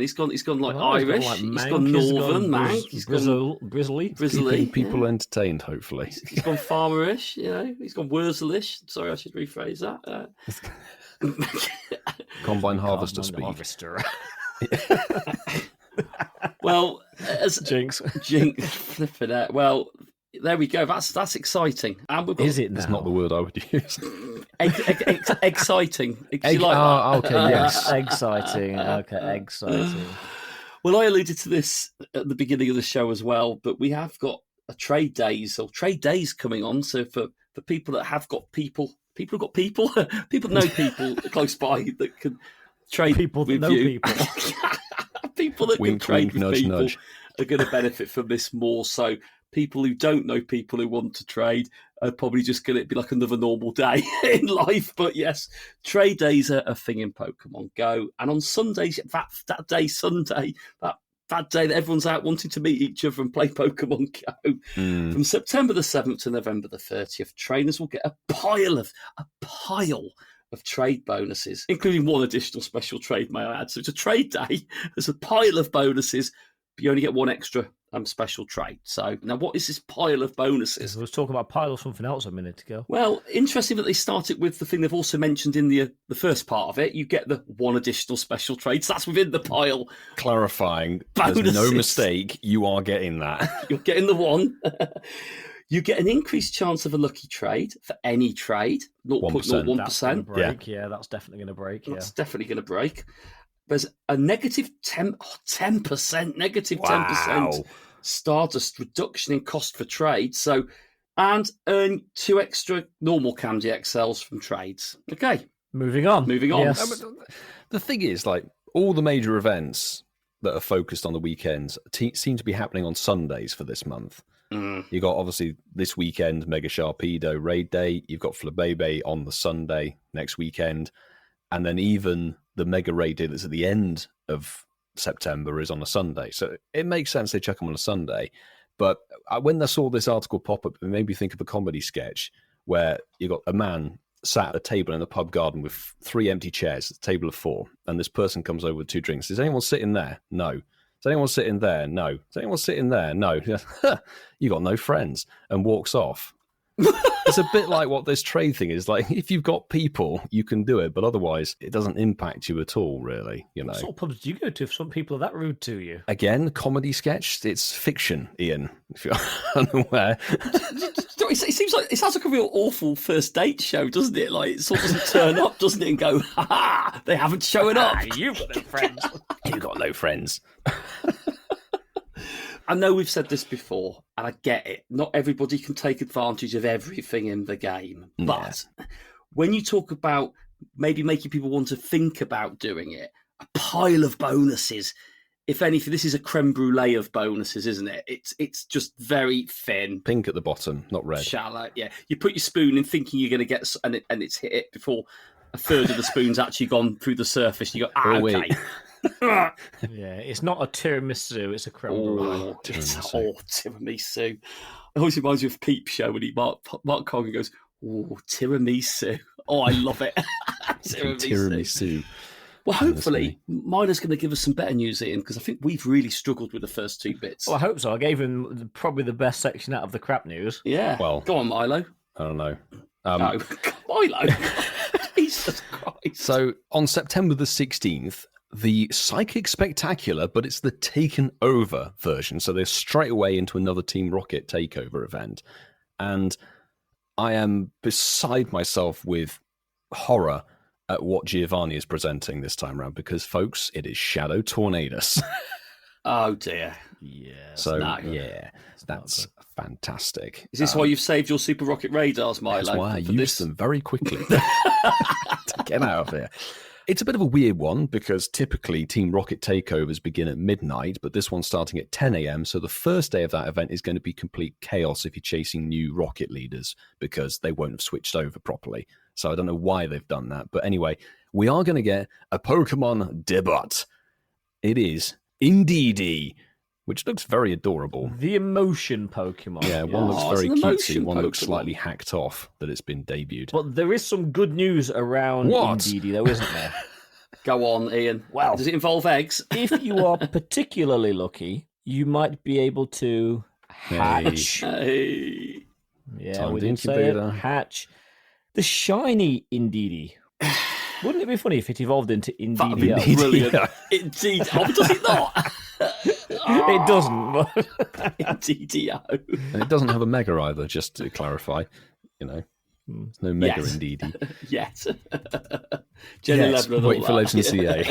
He's gone like Irish. He's gone Northern, Mank. He's gone Grizzly. Grizzly. People entertained, hopefully. He's gone farmerish, He's gone Wurzelish. Sorry, I should rephrase that. Combine harvester speed. Harvester. Well, as Jinx. flipping it. Well, there we go. That's exciting. And we've got, Is it now? That's not the word I would use. exciting? You like that? Okay, yes. Exciting. Okay, exciting. Well, I alluded to this at the beginning of the show as well, but we have got a trade days coming on. So for people that have got people who've got people know people close by that can trade People that with know you. people. People that Wink, can trade wink, with nudge, people nudge. are going to benefit from this more. So people who don't know people who want to trade are probably just going to be like another normal day in life. But yes, trade days are a thing in Pokemon Go. And on Sundays, that day, Sunday, that day that everyone's out wanting to meet each other and play Pokemon Go. From September the 7th to November the 30th, trainers will get a pile of trade bonuses, including one additional special trade, may I add. So it's a trade day. There's a pile of bonuses, but you only get one extra special trade. So now what is this pile of bonuses? I was talking about pile of something else a minute ago. Well, interesting that they started with the thing they've also mentioned in the first part of it. You get the one additional special trade. So that's within the pile. Clarifying, there's no Bonuses. mistake, you are getting that. You're getting the one. You get an increased chance of a lucky trade for any trade, 0.01%. That's gonna break. Yeah, that's definitely going to break. That's definitely going to break. There's a negative 10%, negative 10% Stardust reduction in cost for trade. So, and earn 2 extra normal Candy XLs from trades. Okay, Moving on. Yes. The thing is, like, all the major events that are focused on the weekends seem to be happening on Sundays for this month. You got, obviously, this weekend, Mega Sharpedo Raid Day. You've got Flabébé on the Sunday next weekend. And then even the Mega Raid Day that's at the end of September is on a Sunday. So it makes sense they chuck them on a Sunday. But when I saw this article pop up, it made me think of a comedy sketch where you got a man sat at a table in a pub garden with 3 empty chairs, a table of 4. And this person comes over with 2 drinks. Is anyone sitting there? No. Is anyone sitting there? No. Is anyone sitting there? No. You got no friends. And walks off. It's a bit like what this trade thing is. Like, if you've got people, you can do it, but otherwise it doesn't impact you at all, really. What sort of pubs do you go to if some people are that rude to you? Again, comedy sketch. It's fiction, Ian, if you're unaware. It sounds like a real awful first date show, doesn't it? Like, it sort of doesn't turn up, doesn't it? And go, ha, they haven't shown up. You've got no friends. You got no friends. I know we've said this before, and I get it. Not everybody can take advantage of everything in the game. But when you talk about maybe making people want to think about doing it, a pile of bonuses if anything, this is a creme brulee of bonuses, isn't it? It's just very thin, Pink at the bottom, not red. shallow. Yeah, you put your spoon in thinking you're going to get, and it's hit it before a third of the spoon's actually gone through the surface. You go, okay. Yeah, it's not a tiramisu, it's a creme brulee. Tiramisu. It always reminds me of Peep Show when Mark Cogan goes, "Oh, tiramisu." Oh, I love it. Tiramisu. Well, hopefully, Miner's going to give us some better news, Ian, because I think we've really struggled with the first 2 bits. Well, I hope so. I gave him probably the best section out of the crap news. Yeah. Well, go on, Milo. I don't know. No, Milo. Jesus Christ. So on September the 16th, the Psychic Spectacular, but it's the taken over version. So they're straight away into another Team Rocket takeover event. And I am beside myself with horror at what Giovanni is presenting this time around because, folks, it is Shadow Tornadus. Oh, dear. Yeah. So, not good. yeah, that's fantastic. Is this why you've saved your Super Rocket radars, Milo? That's why I for used this? them very quickly to get out of here. It's a bit of a weird one because typically Team Rocket takeovers begin at midnight, but this one's starting at 10 a.m. So the first day of that event is going to be complete chaos if you're chasing new Rocket leaders because they won't have switched over properly. So I don't know why they've done that. But anyway, we are going to get a Pokemon debut. It is Indeedee, which looks very adorable. The emotion Pokemon. Yeah, one looks very it's an cutesy, emotion one looks Pokemon. slightly hacked off that it's been debuted. But there is some good news around What? Indeedee, though, isn't there? Go on, Ian. Well, does it involve eggs? If you are particularly lucky, you might be able to hatch. Hey. Yeah, Timed we did say it. Incubator. Hatch the shiny Indeedee. Wouldn't it be funny if it evolved into That'd be Indeedee? brilliant. Yeah. Indeed. Oh, does it not? It doesn't. But Indeedio. And it doesn't have a Mega either, just to clarify. You know, there's no Mega Yes. in DD. Yet. Gen Yes, 11 and wait all for that. Legends CA.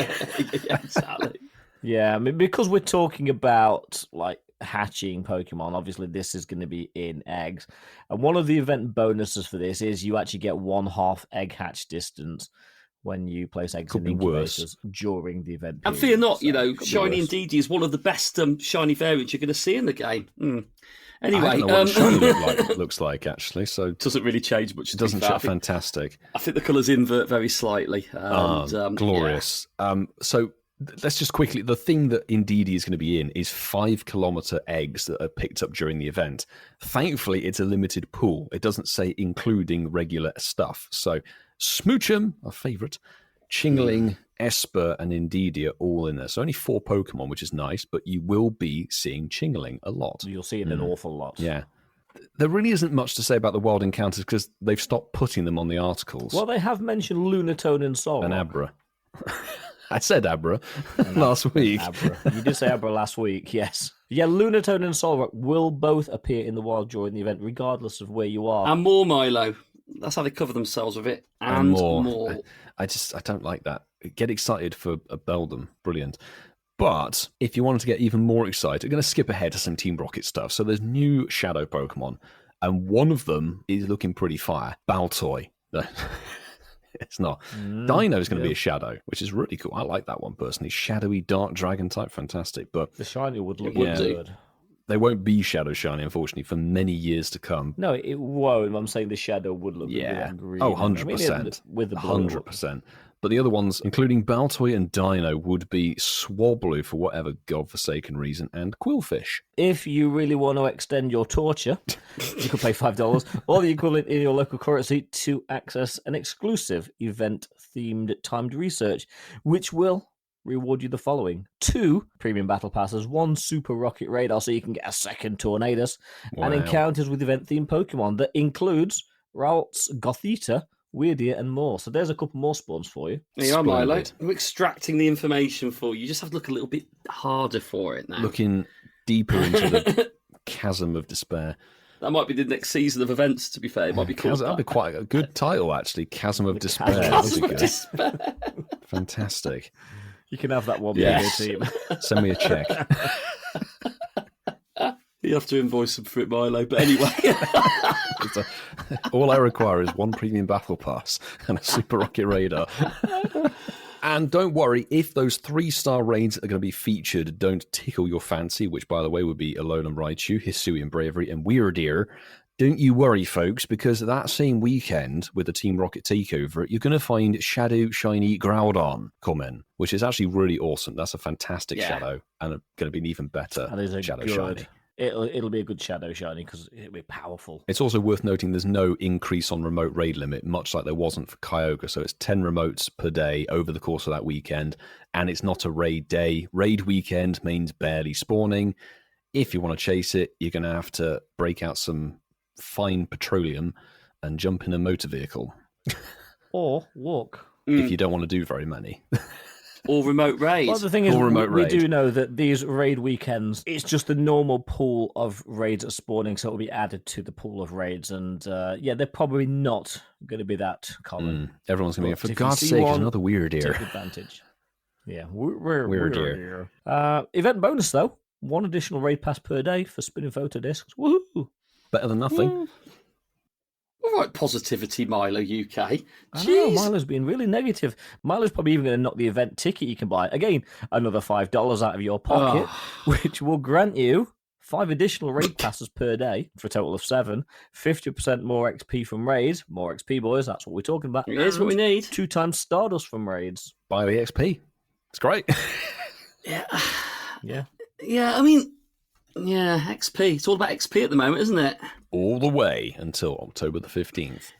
Yeah, exactly. yeah, I mean, because we're talking about like hatching Pokemon, obviously this is going to be in eggs. And one of the event bonuses for this is you actually get 1/2 egg hatch distance when you place eggs Could in be worse. incubators during the event. And period. fear not, you So, know, could be Shiny worse. Indeedee is one of the best shiny variants you're going to see in the game. I Anyway, don't know what Shiny looks like, actually, so it doesn't really change much. to be doesn't fair. look fantastic. I think the colours invert very slightly. Glorious. So let's just quickly, the thing that Indeedee is going to be in is 5-kilometer eggs that are picked up during the event. Thankfully, it's a limited pool. It doesn't say including regular stuff. So Smoochum, our favourite, Chingling, Esper, and Indeedee are all in there. So only 4 Pokemon, which is nice, but you will be seeing Chingling a lot. You'll see it an awful lot. Yeah. There really isn't much to say about the wild encounters because they've stopped putting them on the articles. Well, they have mentioned Lunatone and Sol. And Abra. I said Abra last week. Abra. You did say Abra last week, yes. Yeah, Lunatone and Solrock will both appear in the wild during the event, regardless of where you are. And more Milo. That's how they cover themselves with it. And more. I don't like that. Get excited for a Beldum. Brilliant. But if you wanted to get even more excited, I'm going to skip ahead to some Team Rocket stuff. So there's new Shadow Pokemon, and one of them is looking pretty fire. Baltoy. It's not. Dino's going to be a Shadow, which is really cool. I like that one personally. Shadowy Dark Dragon type, fantastic. But The shiny would look would do. good. they won't be Shadow Shiny, unfortunately, for many years to come. No, it won't. I'm saying the shadow would look Yeah. good. Green. Oh, I mean, 100%. with the blue. 100%. But the other ones, including Baltoy and Dino, would be Swablu for whatever godforsaken reason, and Quillfish. If you really want to extend your torture, you could pay $5 or the equivalent in your local currency to access an exclusive event-themed timed research, which will reward you the following: 2 premium battle passes, 1 super rocket radar so you can get a second Tornadus, and Wow. encounters with event-themed Pokemon that includes Ralts, Gothita, Weirdia, and more. So there's a couple more spawns for you. There you are, Milo. Splendid. We're extracting the information for you. You just have to look a little bit harder for it now. Looking deeper into the chasm of despair. That might be the next season of events, to be fair. It might be called That'd be quite a good title, actually. Chasm of Despair. Chasm That'd be of good. Despair. Fantastic. You can have that one Yes. bigger team. Send me a check. You have to invoice them for it, Milo. But anyway. All I require is 1 premium battle pass and a super rocket radar. And don't worry, if those 3-star raids are going to be featured don't tickle your fancy, which, by the way, would be Alolan Raichu, Hisuian Bravery, and Weirdeer, don't you worry, folks, because that same weekend with the Team Rocket takeover, you're going to find Shadow Shiny Groudon come in, which is actually really awesome. That's a fantastic Shadow, and going to be an even better Shadow Shiny. It'll be a good Shadow Shiny because it'll be powerful. It's also worth noting there's no increase on remote raid limit, much like there wasn't for Kyogre. So it's 10 remotes per day over the course of that weekend, and it's not a raid day. Raid weekend means barely spawning. If you want to chase it, you're going to have to break out some fine petroleum and jump in a motor vehicle. Or walk. If you don't want to do very many. Or remote raid. Well, the thing is, we do know that these raid weekends, it's just the normal pool of raids are spawning, so it'll be added to the pool of raids. And they're probably not going to be that common. Everyone's going to be, for God's sake, another Weirdeer. Take advantage. Yeah, Weirdeer. Event bonus, though. 1 additional raid pass per day for spinning photo discs. Woohoo! Better than nothing. All right, positivity, Milo UK. I know, Milo's being really negative. Milo's probably even going to knock the event ticket you can buy. Again, another $5 out of your pocket, which will grant you 5 additional raid passes per day for a total of 7. 50% more XP from raids. More XP, boys. That's what we're talking about. Here's what we need. 2 times Stardust from raids. Buy the XP. It's great. Yeah. Yeah, I mean, XP. It's all about XP at the moment, isn't it? All the way until October the 15th.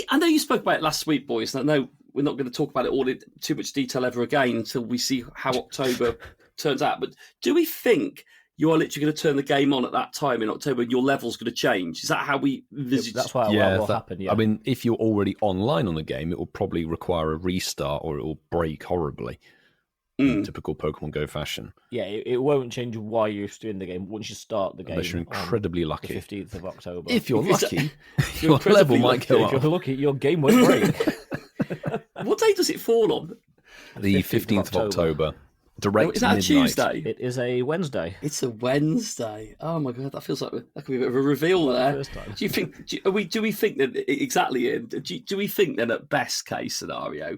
I know you spoke about it last week, boys, and I know we're not going to talk about it all in too much detail ever again until we see how October turns out. But do we think you are literally going to turn the game on at that time in October and your level's going to change? Is that how we envisage? That's why it will happen, yeah. I mean, if you're already online on the game, it will probably require a restart or it will break horribly. In typical Pokemon Go fashion. Yeah, it won't change while you're doing the game once you start the game. Unless you're incredibly lucky. The 15th of October. If you're lucky, your level might go up. If you're lucky, your game won't break. What day does it fall on? The 15th of October. Direct Is that midnight. a Tuesday? It is a Wednesday. It's a Wednesday. Oh my god, that feels like that could be a bit of a reveal there. First time. Do you think? Do we think that exactly? Ian, do we think then at best case scenario,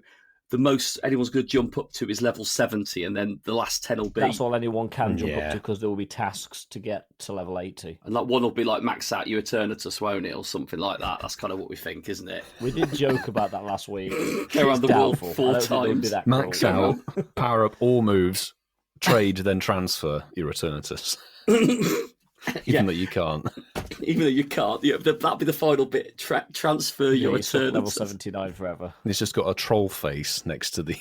the most anyone's going to jump up to is level 70, and then the last 10 will be. That's all anyone can jump up to because there will be tasks to get to level 80. And one will be like max out your Eternatus, won't it, or something like that. That's kind of what we think, isn't it? We did joke about that last week. Go around the world 4 times. Max out, power up all moves, trade, then transfer your Eternatus. Even though you can't. Even though you can't. That'll be the final bit. Transfer your Eternatus. Level 79 forever. It's just got a troll face next to the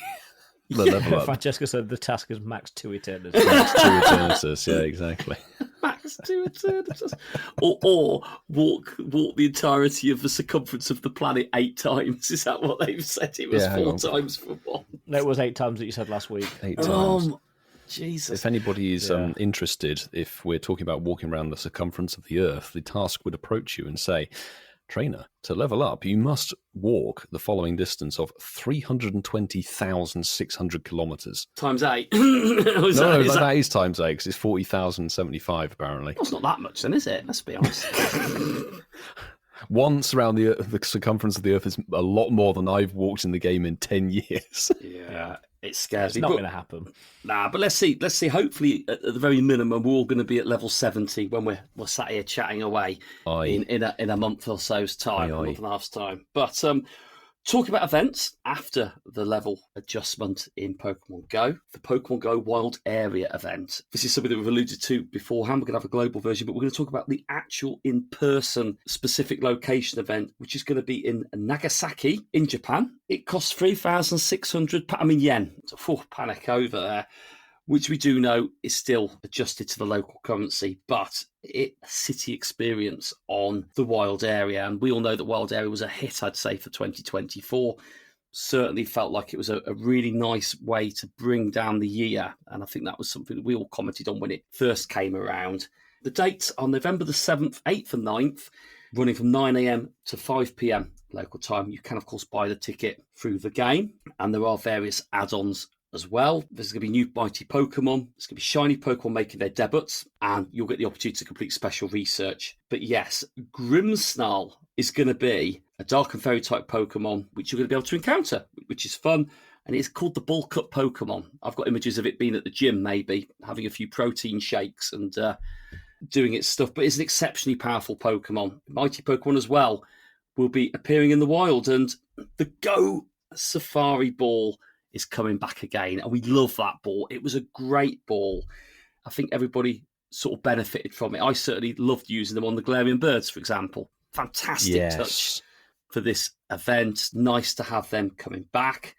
level up. Francesca said the task is max 2 Eternatus. Max 2 Eternatus, yeah, exactly. Max 2 Eternatus. or walk the entirety of the circumference of the planet 8 times. Is that what they've said? It was 4 times for 1. No, it was 8 times that you said last week. 8 times. Jesus. If anybody is interested, if we're talking about walking around the circumference of the Earth, the task would approach you and say, trainer, to level up, you must walk the following distance of 320,600 kilometres. Times 8. That is times 8, because it's 40,075 apparently. That's not that much then, is it? Let's be honest. Once around the circumference of the Earth is a lot more than I've walked in the game in 10 years. Yeah. It scares me. It's not going to happen. Nah, but let's see. Hopefully, at the very minimum, we're all going to be at level 70 when we're sat here chatting away in a month or so's time, a month and a half's time. But talking about events after the level adjustment in Pokemon Go, the Pokemon Go Wild Area event. This is something that we've alluded to beforehand. We're going to have a global version, but we're going to talk about the actual in-person specific location event, which is going to be in Nagasaki in Japan. It costs 3,600 yen. Panic over there. Which we do know is still adjusted to the local currency, but it's a city experience on the wild area. And we all know that wild area was a hit, I'd say, for 2024. Certainly felt like it was a really nice way to bring down the year. And I think that was something that we all commented on when it first came around. The dates are November the 7th, 8th and 9th, running from 9 a.m. to 5 p.m. local time. You can, of course, buy the ticket through the game. And there are various add-ons as well. There's going to be new mighty Pokemon. There's going to be shiny Pokemon making their debuts, and you'll get the opportunity to complete special research. But yes, Grimmsnarl is going to be a Dark and Fairy type Pokemon, which you're going to be able to encounter, which is fun. and it's called the Bulk Up Pokemon. I've got images of it being at the gym, maybe having a few protein shakes and doing its stuff, but it's an exceptionally powerful Pokemon. Mighty Pokemon as well will be appearing in the wild, and the Go Safari ball is coming back again, and we love that ball. It was a great ball. I think everybody sort of benefited from it. I certainly loved using them on the Galarian Birds, for example. Fantastic touch for this event. Nice to have them coming back.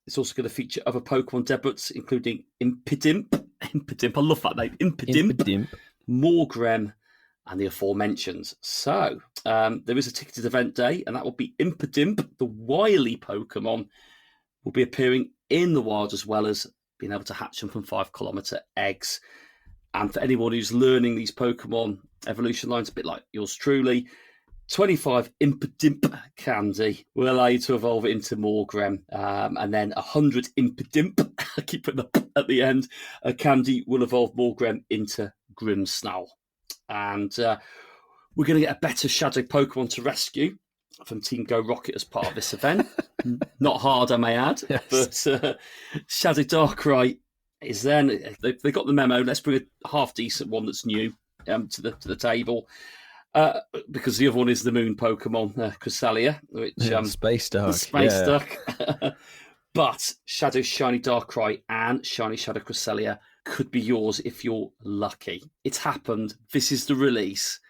It's also going to feature other Pokemon debuts, including Impidimp. I love that name. Impidimp. Morgrem, and the aforementioned. So, there is a ticketed event day, and that will be Impidimp, the wily Pokemon, will be appearing in the wild, as well as being able to hatch them from 5-kilometre eggs. And for anyone who's learning these Pokemon evolution lines, a bit like yours truly, 25 Impidimp candy will allow you to evolve it into Morgrem. And then 100 Impidimp, I keep putting that at the end, candy will evolve Morgrem into Grimmsnarl. And we're going to get a better Shadow Pokemon to rescue from Team Go Rocket as part of this event. Not hard, I may add. Yes. But Shadow Darkrai is then, they got the memo. Let's bring a half-decent one that's new to the table. Because the other one is the moon Pokemon, Cresselia, which Space Dark. Space Duck. But Shadow Shiny Darkrai and Shiny Shadow Cresselia could be yours if you're lucky. It's happened. This is the release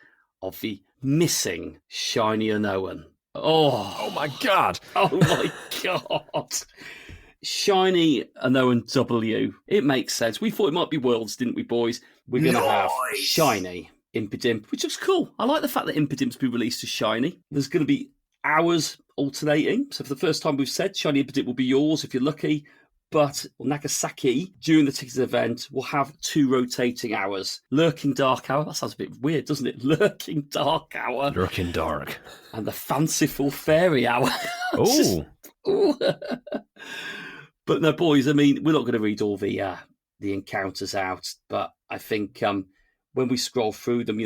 of the missing Shiny Unown. Oh my God. Oh my God. Shiny Unown W. It makes sense. We thought it might be Worlds, didn't we, boys? We're going to have Shiny Impidimp, which looks cool. I like the fact that Impidimp's been released as Shiny. There's going to be hours alternating. So for the first time we've said Shiny Impidimp will be yours if you're lucky. But Nagasaki, during the ticketed event, will have 2 rotating hours. Lurking Dark Hour. That sounds a bit weird, doesn't it? Lurking Dark Hour. Lurking Dark. And the Fanciful Fairy Hour. Oh. But no, boys, I mean, we're not going to read all the encounters out. But I think when we scroll through them,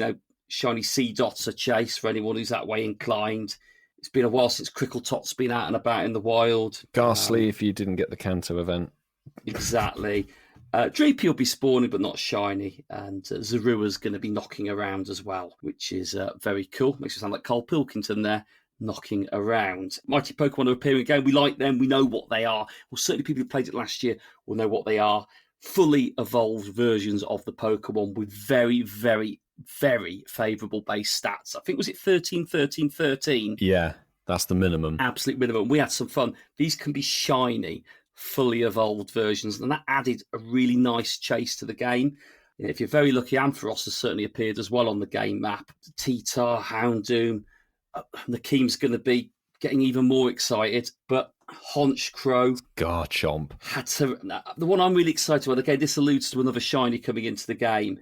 Shiny Sea Dot's a chase for anyone who's that way inclined. It's been a while since Crickletot's been out and about in the wild. Ghastly if you didn't get the Kanto event. Exactly. Drapey will be spawning, but not shiny. And Zarua's going to be knocking around as well, which is very cool. Makes it sound like Cole Pilkington there, knocking around. Mighty Pokemon are appearing again. We like them. We know what they are. Well, certainly people who played it last year will know what they are. Fully evolved versions of the Pokemon with very, very, very favourable base stats. I think, was it 13, 13, 13? Yeah, that's the minimum. Absolute minimum. We had some fun. These can be shiny, fully evolved versions, and that added a really nice chase to the game. If you're very lucky, Ampharos has certainly appeared as well on the game map. T-Tar, Houndoom. Nakeem's going to be getting even more excited, but Honchkrow, Garchomp. The one I'm really excited about, again, this alludes to another shiny coming into the game,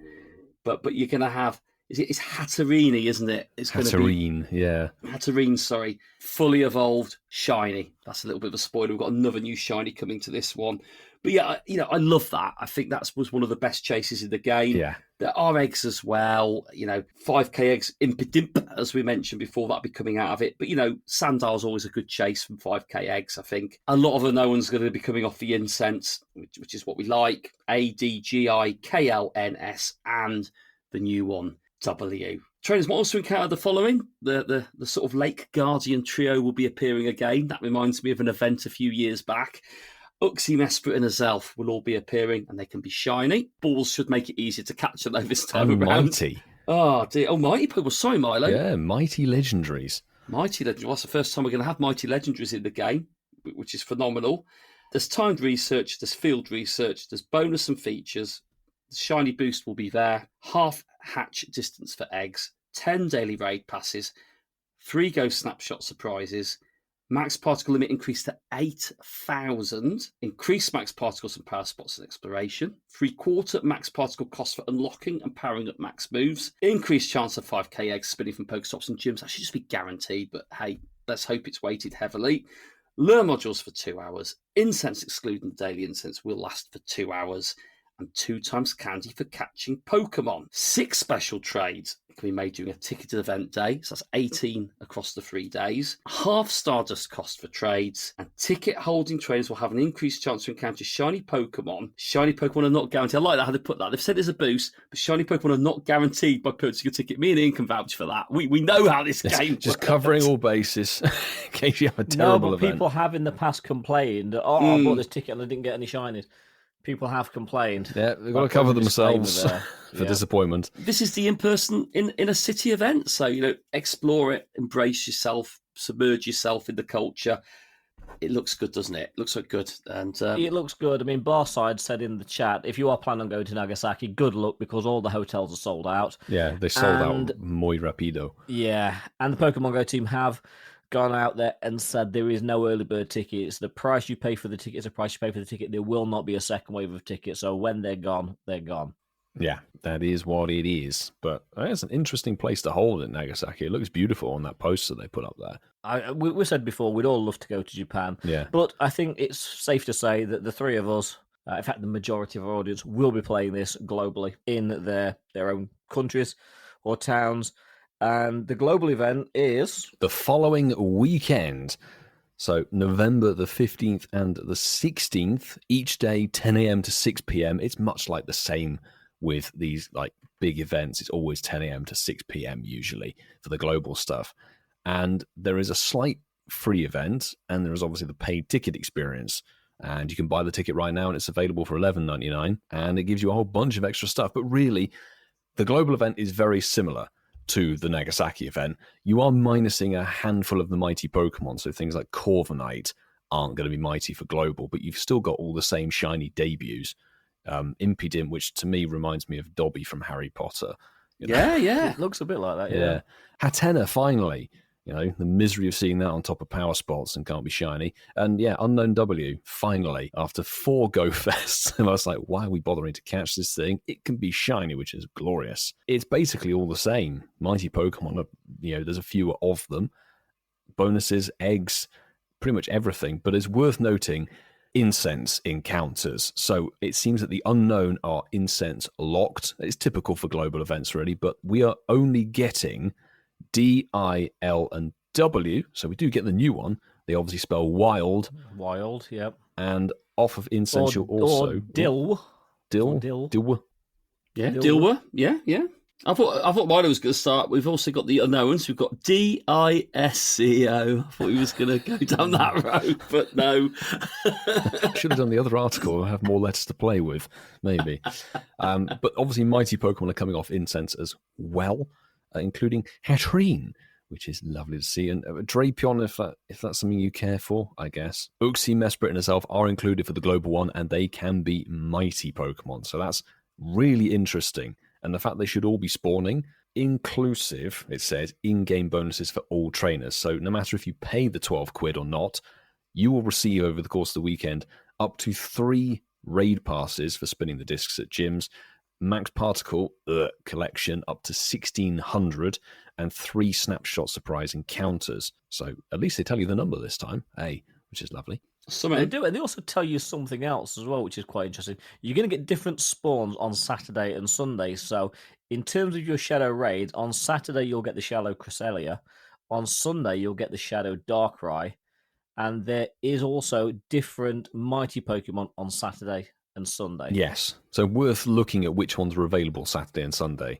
but you're going to have, it's Hatterene, isn't it? It's going Hatterene, yeah. Hatterene, sorry. Fully evolved shiny. That's a little bit of a spoiler. We've got another new shiny coming to this one. But yeah, I love that. I think that was one of the best chases in the game. Yeah. There are eggs as well. 5k eggs, Impidimp, as we mentioned before, that'll be coming out of it. But, Sandar's always a good chase from 5k eggs, I think. A lot of Unown's going to be coming off the incense, which is what we like. ADGIKLNS and the new one, W. Trainers might also encounter the following. The sort of Lake Guardian trio will be appearing again. That reminds me of an event a few years back. Uxie, Mesprit and Azelf will all be appearing, and they can be shiny. Balls should make it easier to catch them this time around. Mighty. Oh, dear. Oh, Mighty Pokemon. Sorry, Milo. Yeah, Mighty Legendaries. Mighty Legendaries. Well, that's the first time we're going to have Mighty Legendaries in the game, which is phenomenal. There's timed research, there's field research, there's bonus and features. The shiny boost will be there. Half hatch distance for eggs. 10 daily raid passes. 3 go snapshot surprises. Max particle limit increased to 8,000. Increased max particles and power spots and exploration. 3/4 max particle cost for unlocking and powering up max moves. Increased chance of 5k eggs spinning from Pokestops and gyms. That should just be guaranteed, but hey, let's hope it's weighted heavily. Lure modules for 2 hours. Incense excluding daily incense will last for 2 hours. And 2 times candy for catching Pokemon. 6 special trades, can be made during a ticketed event day. So that's 18 across the 3 days. Half Stardust cost for trades. And ticket holding trainers will have an increased chance to encounter shiny Pokemon. Shiny Pokemon are not guaranteed. I like that how they put that. They've said there's a boost, but shiny Pokemon are not guaranteed by purchasing a ticket. Me and Ian can vouch for that. We know how this game Just works. covering all bases in case you have a terrible No, but event. people have in the past complained, I bought this ticket and I didn't get any shinies. People have complained. Yeah, they've got to I'll cover put a disclaimer themselves there. for Yeah. disappointment. This is the in-person in a city event. So, explore it, embrace yourself, submerge yourself in the culture. It looks good, doesn't it? It looks like good. And It looks good. I mean, Barside said in the chat, if you are planning on going to Nagasaki, good luck because all the hotels are sold out. Yeah, they sold And- out muy rapido. Yeah, and the Pokemon Go team have gone out there and said there is no early bird tickets. The price you pay for the ticket is the price you pay for the ticket. There will not be a second wave of tickets. So when they're gone, they're gone. Yeah, that is what it is. But it's an interesting place to hold in Nagasaki. It looks beautiful on that poster they put up there. We said before, we'd all love to go to Japan. Yeah. But I think it's safe to say that the three of us, in fact, the majority of our audience, will be playing this globally in their own countries or towns. And the global event is The following weekend. So November the 15th and the 16th, each day 10 a.m. to 6 p.m. It's much like the same with these like big events. It's always 10 a.m. to 6 p.m. usually for the global stuff. And there is a slight free event, and there is obviously the paid ticket experience. And you can buy the ticket right now, and it's available for $11.99, and it gives you a whole bunch of extra stuff. But really, the global event is very similar to the Nagasaki event. You are minusing a handful of the mighty Pokemon, so things like Corviknight aren't going to be mighty for global, but you've still got all the same shiny debuts. Impidimp, which to me reminds me of Dobby from Harry Potter. yeah. it looks a bit like that. Yeah. Hatena, finally. The misery of seeing that on top of Power Spots and can't be shiny. And yeah, Unknown W, finally, after 4 Go Fests. And I was like, why are we bothering to catch this thing? It can be shiny, which is glorious. It's basically all the same. Mighty Pokemon, there's a few of them. Bonuses, eggs, pretty much everything. But it's worth noting incense encounters. So it seems that the unknown are incense locked. It's typical for global events, really. But we are only getting D, I, L, and W. So we do get the new one. They obviously spell wild. Wild, yep. And off of incense, you'll also... Or dill. Dill. Dill. Dill. Yeah, Dilwa. Dilwa. Yeah. I thought mine was going to start. We've also got the unknowns. We've got DISCO. I thought he was going to go down that road, but no. Should have done the other article. Have more letters to play with, maybe. But obviously, mighty Pokemon are coming off incense as well, including Hatterene, which is lovely to see, and Drapion, if that's something you care for, I guess. Uxie, Mesprit, and herself are included for the global one, and they can be mighty Pokemon. So that's really interesting. And the fact they should all be spawning, inclusive, it says, in-game bonuses for all trainers. So no matter if you pay the 12 quid or not, you will receive over the course of the weekend up to 3 raid passes for spinning the discs at gyms, max particle collection up to 1,600, and 3 snapshot surprise encounters. So at least they tell you the number this time, which is lovely. They do, and they also tell you something else as well, which is quite interesting. You're going to get different spawns on Saturday and Sunday. So, in terms of your Shadow Raid, on Saturday you'll get the Shadow Cresselia, on Sunday you'll get the Shadow Darkrai, and there is also different mighty Pokemon on Saturday and Sunday. Yes, so worth looking at which ones are available Saturday and Sunday.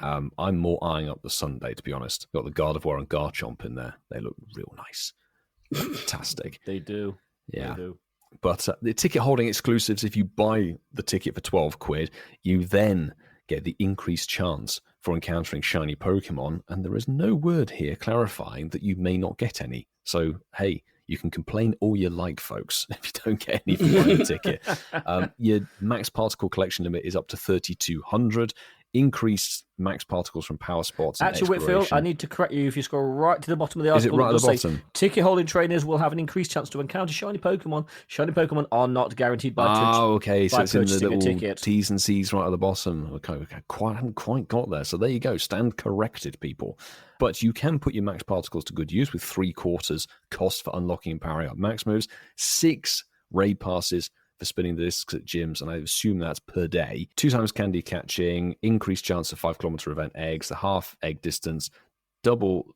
I'm more eyeing up the Sunday, to be honest. Got the Gardevoir and Garchomp in there. They look real nice. Fantastic. They do. Yeah. They do. But the ticket holding exclusives, if you buy the ticket for 12 quid, you then get the increased chance for encountering shiny Pokemon. And there is no word here clarifying that you may not get any. So, hey, you can complain all you like, folks, if you don't get any for buying a ticket. Your max particle collection limit is up to 3,200. Increased max particles from power spots. And Actually, Whitfield, exploration. I need to correct you. If you scroll right to the bottom of the Is it article, right at does the say, bottom? ticket holding trainers will have an increased chance to encounter shiny Pokemon. Shiny Pokemon are not guaranteed by Okay, so by it's in the purchasing a little ticket. T's and C's right at the bottom. Okay, haven't quite got there. So there you go. Stand corrected, people. But you can put your max particles to good use with 3/4 cost for unlocking and powering up max moves, 6 raid passes for spinning the discs at gyms, and I assume that's per day. 2 times candy catching, increased chance of 5-kilometer event eggs, the half egg distance, double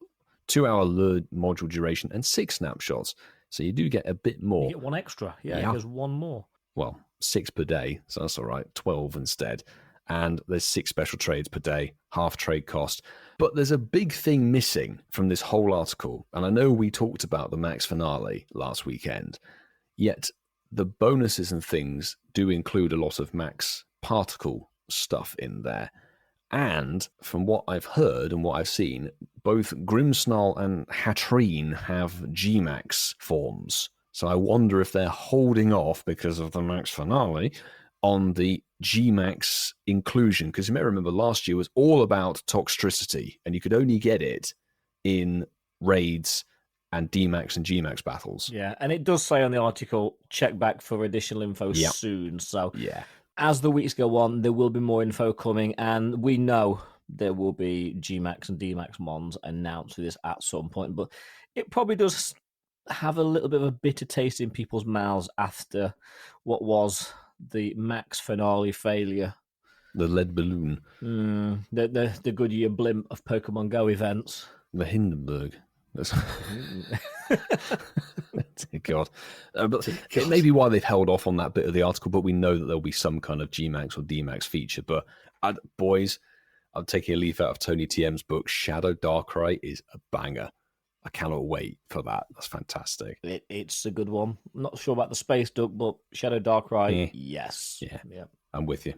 2-hour lure module duration, and 6 snapshots. So you do get a bit more. You get one extra. Yeah, there's one more. Well, 6 per day, so that's all right. 12 instead. And there's 6 special trades per day, half trade cost. But there's a big thing missing from this whole article. And I know we talked about the max finale last weekend, yet the bonuses and things do include a lot of max particle stuff in there. And from what I've heard and what I've seen, both Grimmsnarl and Hatrine have Gmax forms. So I wonder if they're holding off because of the max finale on the Gmax inclusion. Because you may remember last year was all about Toxtricity, and you could only get it in raids and DMAX and Gmax battles. Yeah, and it does say on the article, check back for additional info soon. So as the weeks go on, there will be more info coming, and we know there will be Gmax and DMAX mons announced for this at some point, but it probably does have a little bit of a bitter taste in people's mouths after what was the max finale failure. The lead balloon. The Goodyear blimp of Pokemon Go events. The Hindenburg. God. But it may be why they've held off on that bit of the article, but we know that there'll be some kind of Gmax or DMAX feature. But boys, I'm taking a leaf out of Tony TM's book. Shadow Darkrai is a banger. I cannot wait for that. That's fantastic. It's a good one. Not sure about the Space Duck, but Shadow Darkrai, yes. Yeah, I'm with you.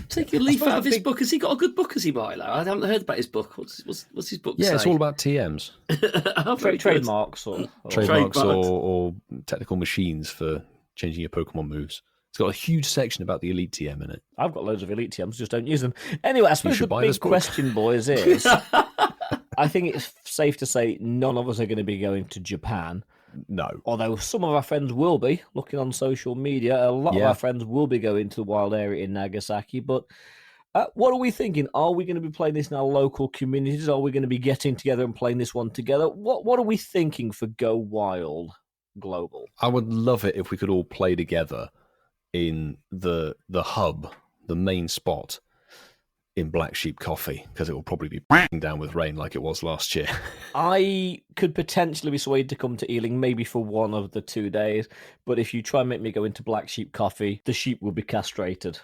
Take a leaf out of his book. Has he got a good book, has he, Milo? I haven't heard about his book. What's his book say? It's all about TMs. Trademarks or technical machines for changing your Pokemon moves. It's got a huge section about the Elite TM in it. I've got loads of Elite TMs, just don't use them. Anyway, I suppose the big question, boys, is... I think it's safe to say none of us are going to be going to Japan. No. Although some of our friends will be, looking on social media, a lot of our friends will be going to the wild area in Nagasaki. But what are we thinking? Are we going to be playing this in our local communities? Are we going to be getting together and playing this one together? What are we thinking for Go Wild Global? I would love it if we could all play together in the hub, the main spot in Black Sheep Coffee, because it will probably be down with rain like it was last year. I could potentially be swayed to come to Ealing, maybe for one of the 2 days, but if you try and make me go into Black Sheep Coffee, the sheep will be castrated.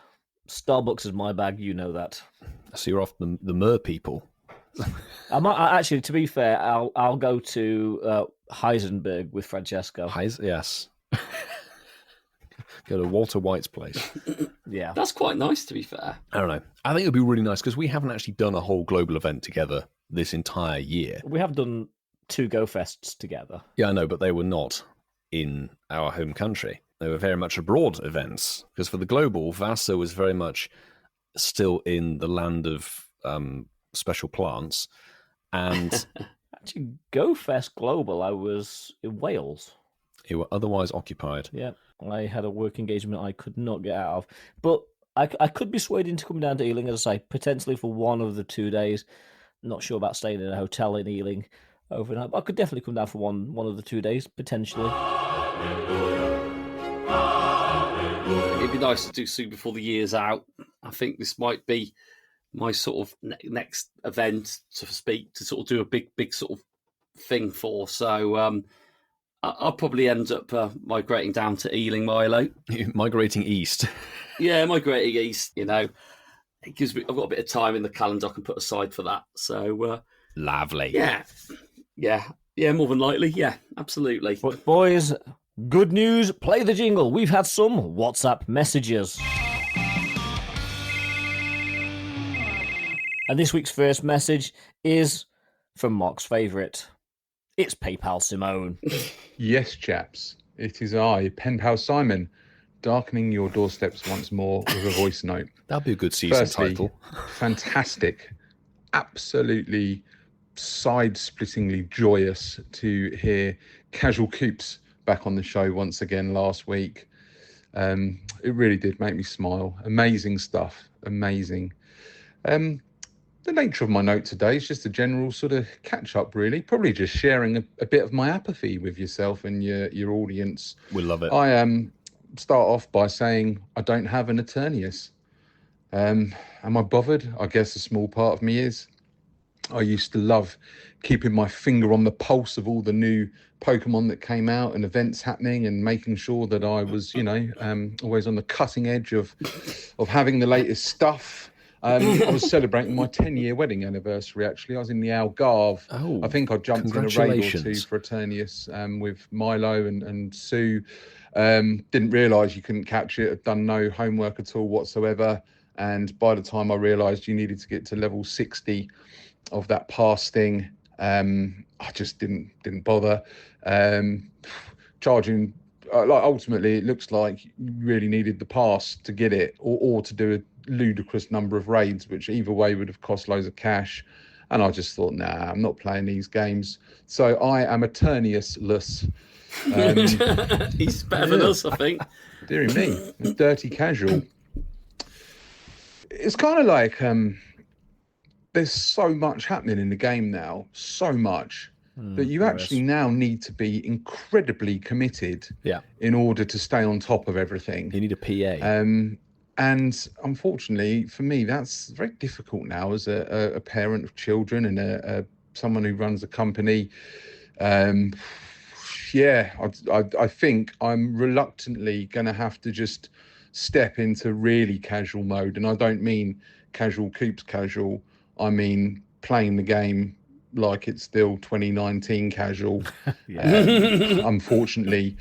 Starbucks is my bag, you know that. So you're off the Mer people. I might actually, to be fair, I'll go to Heisenberg with Francesco. Yes. Go to Walter White's place. Yeah. That's quite nice, to be fair. I don't know. I think it would be really nice because we haven't actually done a whole global event together this entire year. We have done 2 Go Fests together. Yeah, I know, but they were not in our home country. They were very much abroad events. Because for the global, Vasa was very much still in the land of special plants. And actually, Go Fest Global, I was in Wales. You were otherwise occupied. Yeah. I had a work engagement I could not get out of. But I could be swayed into coming down to Ealing, as I say, potentially for one of the 2 days. Not sure about staying in a hotel in Ealing overnight, but I could definitely come down for one of the 2 days, potentially. It'd be nice to do soon before the year's out. I think this might be my sort of next event, so to speak, to sort of do a big sort of thing for. So I'll probably end up migrating down to Ealing, Milo. Migrating east. Yeah, migrating east, you know. It gives me, I've got a bit of time in the calendar I can put aside for that. So lovely. Yeah, more than likely. Yeah, absolutely. But boys, good news, play the jingle. We've had some WhatsApp messages. And this week's first message is from Mark's favourite. It's PayPal Simone. Yes, chaps. It is I, Pen Pal Simon, darkening your doorsteps once more with a voice note. That'd be a good season title. Fantastic. Absolutely side-splittingly joyous to hear Casual Coops back on the show once again last week. It really did make me smile. Amazing stuff. Amazing. The nature of my note today is just a general sort of catch-up, really. Probably just sharing a bit of my apathy with yourself and your audience. We love it. I start off by saying I don't have an Eternius. Am I bothered? I guess a small part of me is. I used to love keeping my finger on the pulse of all the new Pokemon that came out and events happening, and making sure that I was, always on the cutting edge of having the latest stuff. I was celebrating my 10-year wedding anniversary, actually. I was in the Algarve. Oh, I think I jumped in a raid or two congratulations. for Eternius with Milo and Sue. Didn't realise you couldn't catch it. I'd done no homework at all whatsoever. And by the time I realised you needed to get to level 60 of that pass thing, I just didn't bother. Charging, ultimately, it looks like you really needed the pass to get it, or to do a ludicrous number of raids, which either way would have cost loads of cash. And I just thought, nah, I'm not playing these games. So I am Eternius-less. He's better than us, I think. Dear me, dirty casual. It's kind of like there's so much happening in the game now, so much that you actually now need to be incredibly committed in order to stay on top of everything. You need a PA. And unfortunately for me, that's very difficult now as a parent of children and someone who runs a company. I think I'm reluctantly going to have to just step into really casual mode. And I don't mean casual Coops casual. I mean playing the game like it's still 2019 casual. Unfortunately,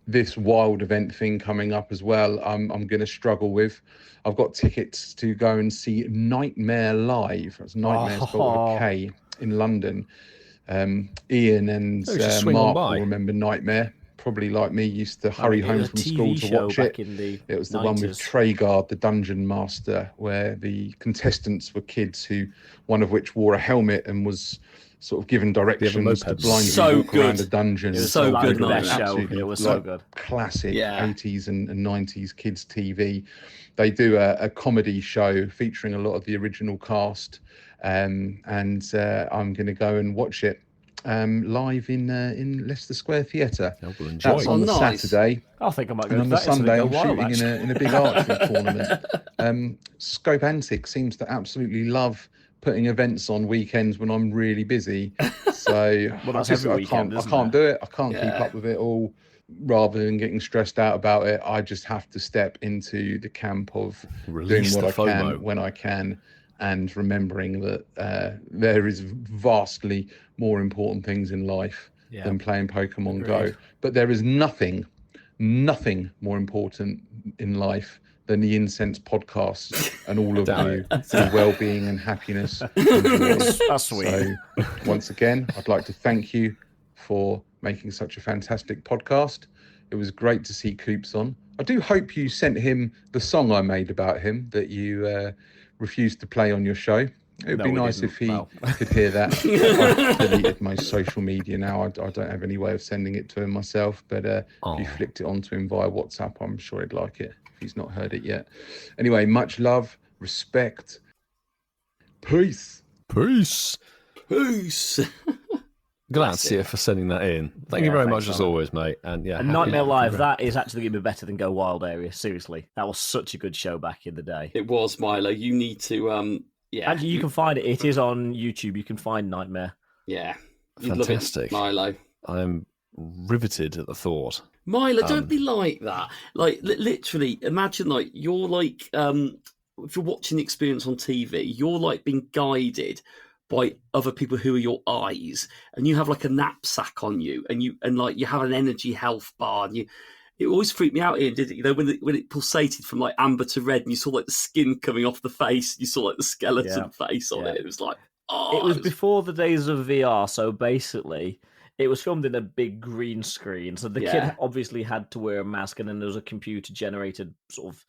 this wild event thing coming up as well, I'm going to struggle with. I've got tickets to go and see Nightmare live. That's Nightmare spelled with a K in London. Ian and Mark will remember Nightmare. Probably like me, used to hurry home from school to watch it. It was the 90s. One with Traegard, the dungeon master, where the contestants were kids one of which wore a helmet and was sort of given directions to blindly walk around a dungeon. It was so good, that show. It was so good. Classic 80s and 90s kids TV. They do a comedy show featuring a lot of the original cast, and I'm going to go and watch it live in Leicester Square Theatre. That's on the Saturday. I think I might go. And on the Sunday, I'm shooting in a big archery tournament. Scope Antics seems to absolutely love putting events on weekends when I'm really busy. So I can't do it. I can't keep up with it all. Rather than getting stressed out about it, I just have to step into the camp of doing what I can when I can, and remembering that there is vastly more important things in life than playing Pokemon Go. But there is nothing more important in life than the Incense podcast and all of you, your well-being and happiness. That's sweet. So, once again, I'd like to thank you for making such a fantastic podcast. It was great to see Coops on. I do hope you sent him the song I made about him that you refused to play on your show. It would be nice if he could hear that. I've deleted my social media now. I don't have any way of sending it to him myself, but if you flicked it onto him via WhatsApp, I'm sure he'd like it if he's not heard it yet. Anyway, much love, respect. Peace. Grazie for sending that in. Thank you very much as always, mate. And Nightmare Live, that is actually going to be better than Go Wild Area. Seriously, that was such a good show back in the day. It was, Milo. You need to, Actually, you can find it. It is on YouTube. You can find Nightmare. Yeah, fantastic, Milo. I'm riveted at the thought. Milo, don't be like that. Like literally, imagine like you're like if you're watching the experience on TV, you're like being guided by other people who are your eyes, and you have like a knapsack on you, and you have an energy health bar, and it always freaked me out, Ian, did it? You know, when it pulsated from like amber to red, and you saw like the skin coming off the face, you saw like the skeleton face on it. It was like, it was before the days of VR, so basically it was filmed in a big green screen. So the kid obviously had to wear a mask, and then there was a computer generated sort of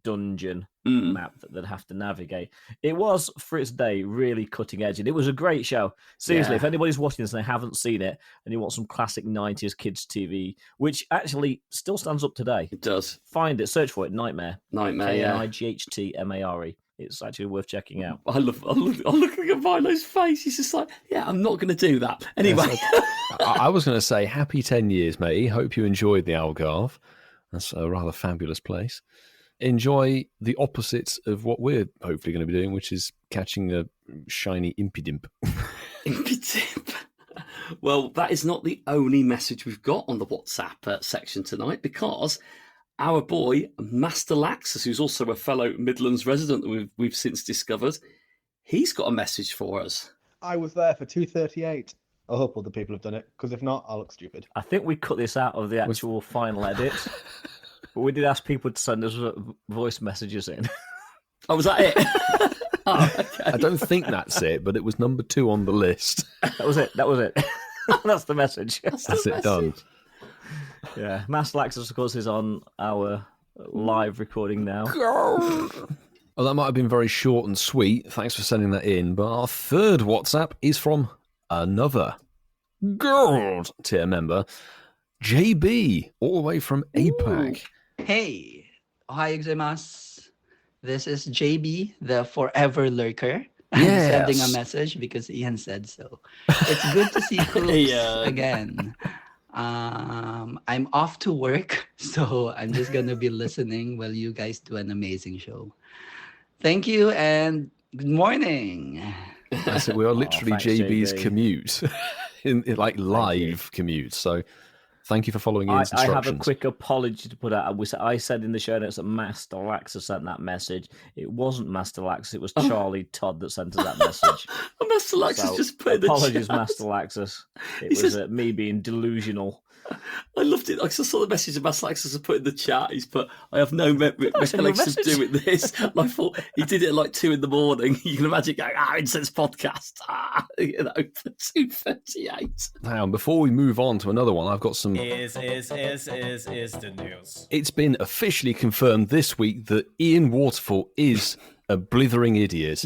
dungeon map that they'd have to navigate. It was, for its day, really cutting edge, and it was a great show. Seriously, if anybody's watching this and they haven't seen it, and you want some classic 90s kids TV, which actually still stands up today. It does. Find it, search for it, Nightmare. K-N-I-G-H-T-M-A-R-E. It's actually worth checking out. I'm looking at Milo's face. He's just like, I'm not going to do that. Anyway. I was going to say, happy 10 years, matey. Hope you enjoyed the Algarve. That's a rather fabulous place. Enjoy the opposite of what we're hopefully going to be doing, which is catching a shiny Impidimp. Impidimp. Well, that is not the only message we've got on the WhatsApp section tonight, because our boy Master Laxus, who's also a fellow Midlands resident that we've since discovered, he's got a message for us. I was there for 2:38. I hope other people have done it, because if not, I'll look stupid. I think we cut this out of the actual final edit, but we did ask people to send us voice messages in. Oh, was that it? Oh, okay. I don't think that's it, but it was number 2 on the list. That was it. That's the message. That's it done. Yeah, Master Laxus, of course, is on our live recording now. Well, that might have been very short and sweet. Thanks for sending that in. But our third WhatsApp is from another Gold tier member, JB, all the way from APAC. Hey, ohayou gozaimasu. This is JB, the forever lurker. I'm sending a message because Ian said so. It's good to see Coops again. I'm off to work, so I'm just going to be listening while you guys do an amazing show. Thank you and good morning. That's it. We are literally JB's commute, in like live commute. So thank you for following Ian's instructions. I have a quick apology to put out. I said in the show notes that Master Laxus sent that message. It wasn't Master Laxus. It was Charlie Todd that sent us that message. Master Laxus just put in the chat. Apologies, Master Laxus. It was me being delusional. I loved it. I saw the message of Master Laxus has put in the chat. He's put, I have no recollection of doing this. And I thought he did it at like 2 a.m. You can imagine going, Incense podcast. For 2:38. Now, before we move on to another one, I've got some... Is the news. It's been officially confirmed this week that Ian Waterfall is a blithering idiot.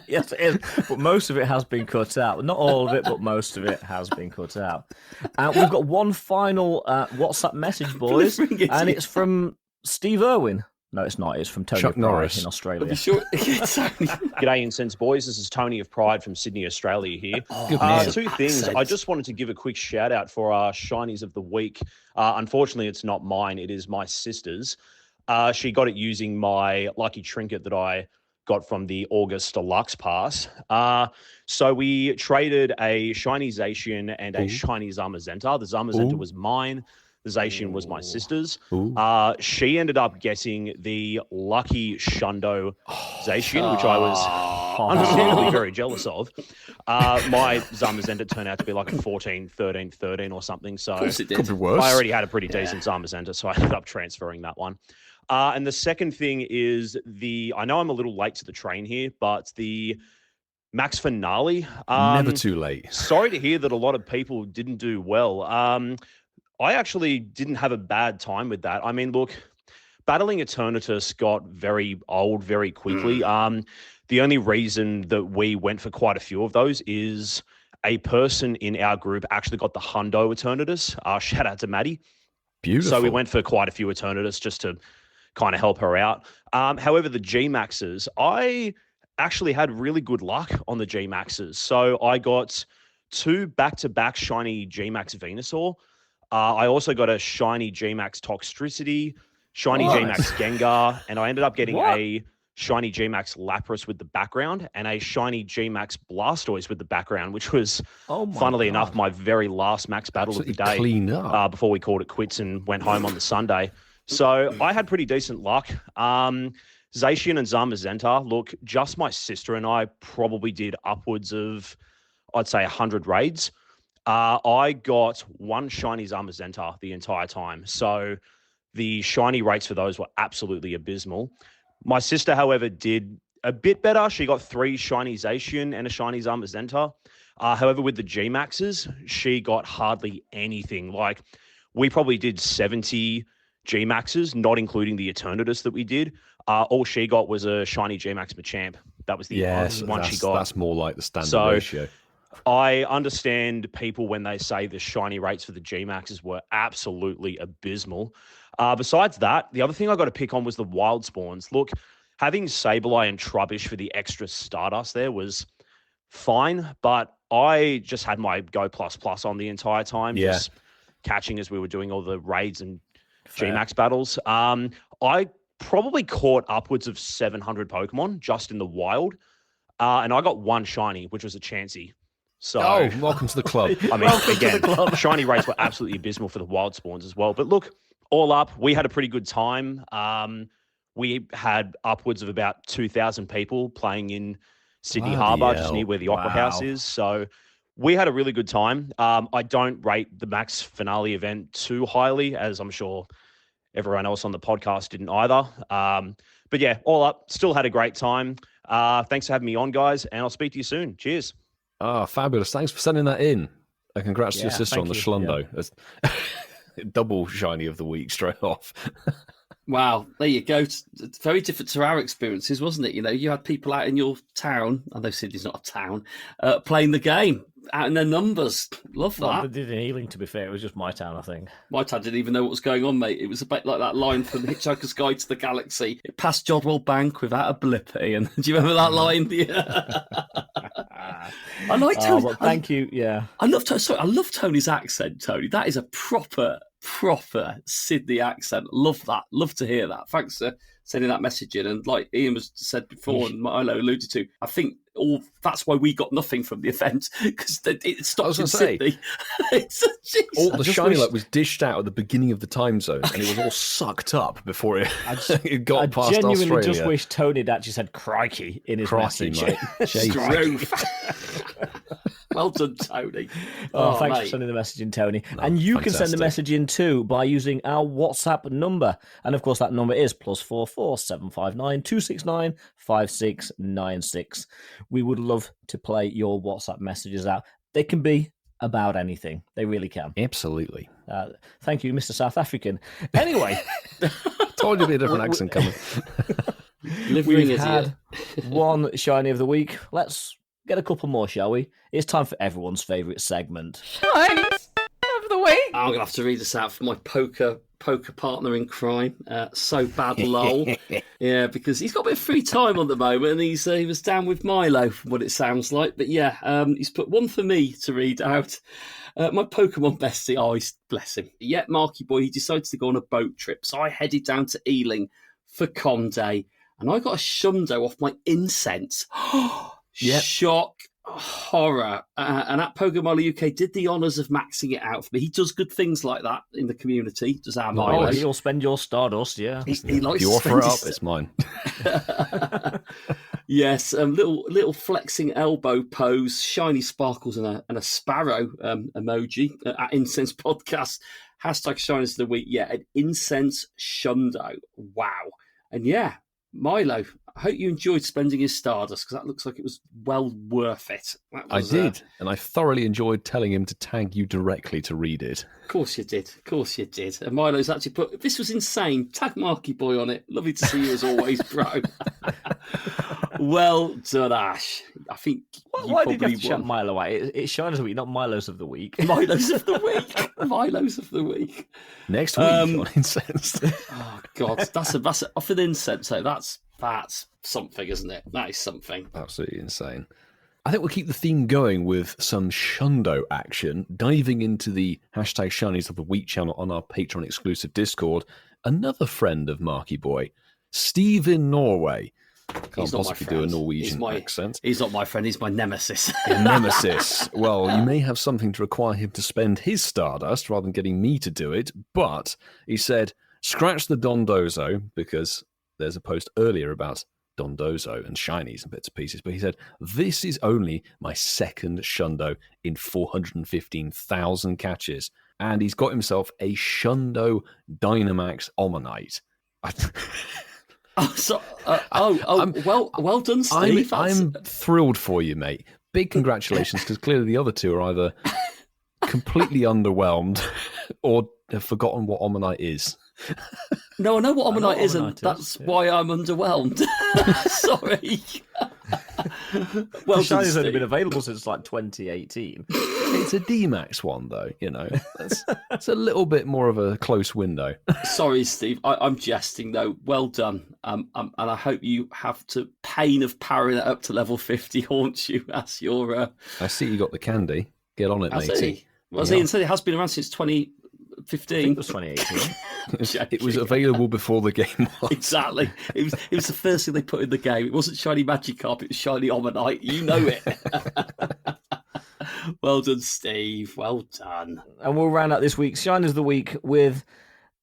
Yes, it is. But most of it has been cut out. Not all of it, but most of it has been cut out. We've got one final WhatsApp message, boys, and it's from Steve Irwin. No, it's not. It's from Tony Chuck of Pride Norris in Australia. G'day, Incense boys. This is Tony of Pride from Sydney, Australia here. Two things. I just wanted to give a quick shout out for our Shinies of the Week. Unfortunately, it's not mine. It is my sister's. She got it using my lucky trinket that I got from the August Deluxe Pass. So we traded a Shiny Zacian and a Shiny Zamazenta. The Zamazenta was mine. The Zacian was my sister's. She ended up getting the lucky Shundo Zacian, which I was understandably very jealous of. My Zamazenta turned out to be like a 14, 13, 13 or something. So Could be worse. I already had a pretty decent Zamazenta, so I ended up transferring that one. And the second thing is I know I'm a little late to the train here, but the Max Finale. Never too late. Sorry to hear that a lot of people didn't do well. I actually didn't have a bad time with that. I mean, look, battling Eternatus got very old very quickly. The only reason that we went for quite a few of those is a person in our group actually got the Hundo Eternatus. Shout out to Maddie. Beautiful. So we went for quite a few Eternatus just to kind of help her out. However, the G-Maxes, I actually had really good luck on the G-Maxes. So I got 2 back-to-back shiny G-Max Venusaur. I also got a shiny G-Max Toxtricity, shiny G-Max Gengar, and I ended up getting a shiny G-Max Lapras with the background and a shiny G-Max Blastoise with the background, which was, funnily enough, my very last max battle of the day before we called it quits and went home on the Sunday. So I had pretty decent luck. Zacian and Zamazenta, look, just my sister and I probably did upwards of, I'd say, 100 raids. I got 1 shiny Zamazenta the entire time. So the shiny rates for those were absolutely abysmal. My sister, however, did a bit better. She got 3 shiny Zacian and a shiny Zamazenta. However, with the G-Maxes, she got hardly anything. Like, we probably did 70 G-Maxes, not including the Eternatus that we did. All she got was a shiny G-Max Machamp. That was the only one she got. That's more like the standard ratio. I understand people when they say the shiny rates for the G-Maxes were absolutely abysmal. Besides that, the other thing I got to pick on was the wild spawns. Look, having Sableye and Trubbish for the extra Stardust there was fine, but I just had my Go++ on the entire time. Yeah. Just catching as we were doing all the raids and Gmax battles. I probably caught upwards of 700 Pokemon just in the wild, and I got one shiny, which was a Chansey. So, welcome to the club. I mean, again, shiny rates were absolutely abysmal for the wild spawns as well. But look, all up, we had a pretty good time. We had upwards of about 2,000 people playing in Sydney Harbour, just near where the Opera House is. So we had a really good time. I don't rate the Max Finale event too highly, as I'm sure everyone else on the podcast didn't either. But yeah, all up, still had a great time. Thanks for having me on, guys, and I'll speak to you soon. Cheers. Fabulous. Thanks for sending that in. Congrats to your sister on the Schlundo. Yeah. Double shiny of the week straight off. Wow, there you go. It's very different to our experiences, wasn't it? You know, you had people out in your town, I know Sydney's not a town, playing the game out in their numbers. Love that. They did in Ealing, to be fair. It was just my town, I think. My town didn't even know what was going on, mate. It was a bit like that line from Hitchhiker's Guide to the Galaxy. It passed Jodwell Bank without a blippy. And do you remember that line? I like Tony. Well, thank you. Yeah. I love Tony's accent, Tony. That is a proper Sydney accent. Love that. Love to hear that. Thanks for sending that message in. And like Ian was said before, and Milo alluded to, I think that's why we got nothing from the event, because it stopped in Sydney. All the shiny light was dished out at the beginning of the time zone, and it was all sucked up before it got past Australia. I genuinely just wish Tony had actually said "crikey" in his message. Well done, Tony. Thanks for sending the message in, Tony. And you can send the message in too by using our WhatsApp number. And of course, that number is +44 759 269 5696. We would love to play your WhatsApp messages out. They can be about anything. They really can. Absolutely. Thank you, Mr. South African. Anyway. Told you to be a different accent coming. We've had one shiny of the week. Let's get a couple more, shall we? It's time for everyone's favourite segment. Shinies of the week. I'm going to have to read this out for my poker partner in crime. So bad, lol. Yeah, because he's got a bit of free time on the moment, and he was down with Milo, from what it sounds like. But yeah, he's put one for me to read out. My Pokemon bestie, bless him. Yet, Marky Boy, he decided to go on a boat trip. So I headed down to Ealing for Con Day, and I got a Shundo off my incense. Yep. Shock, horror. And at Pokemon UK did the honours of maxing it out for me. He does good things like that in the community. Does our Milo? He'll spend your Stardust, yeah. He likes you to offer it up, it's mine. Yes, little flexing elbow pose, shiny sparkles, and a sparrow emoji at Incense Podcast. Hashtag Shinies of the Week. Yeah, an Incense Shundo. Wow. And yeah, Milo, I hope you enjoyed spending his Stardust, because that looks like it was well worth it. I did, and I thoroughly enjoyed telling him to tag you directly to read it. Of course you did. And Milo's actually put, this was insane. Tag Marky Boy on it. Lovely to see you as always, bro. Well done, Ash. I think why did you have to shout Milo out? It's Shinies of the Week, not Milos of the Week. Milos of the Week. Milos of the Week. Next week on Incense. Oh God, that's off an incense. So that's something, isn't it? That is something. Absolutely insane. I think we'll keep the theme going with some Shundo action, diving into the hashtag Shinies of the Week channel on our Patreon exclusive Discord. Another friend of Marky Boy, Steve in Norway. Can't possibly do a Norwegian accent. He's not my friend, he's my nemesis. Nemesis. Well, you may have something to require him to spend his Stardust rather than getting me to do it, but he said, scratch the Dondozo, because there's a post earlier about Dondozo and shinies and bits and pieces, but he said, this is only my second Shundo in 415,000 catches, and he's got himself a Shundo Dynamax Omanite. Well done, Steve. I'm thrilled for you, mate. Big congratulations, because clearly the other two are either completely underwhelmed or have forgotten what Omanite is. No, I know what Omanite is, and that's why I'm underwhelmed. Sorry. Well, Shiny's only been available since like 2018. It's a D-Max one, though, you know. It's a little bit more of a close window. Sorry, Steve. I'm jesting, though. Well done. And I hope you have to pain of powering it up to level 50 haunts you as your... I see you got the candy. Get on it, matey. Well, as Ian said, it has been around since I think 15. it was 2018. It was available before the game was. Exactly. It was the first thing they put in the game. It wasn't Shiny Magikarp, it was Shiny Omanite. You know it. Well done, Steve. Well done. And we'll round out this week's Shine of the Week with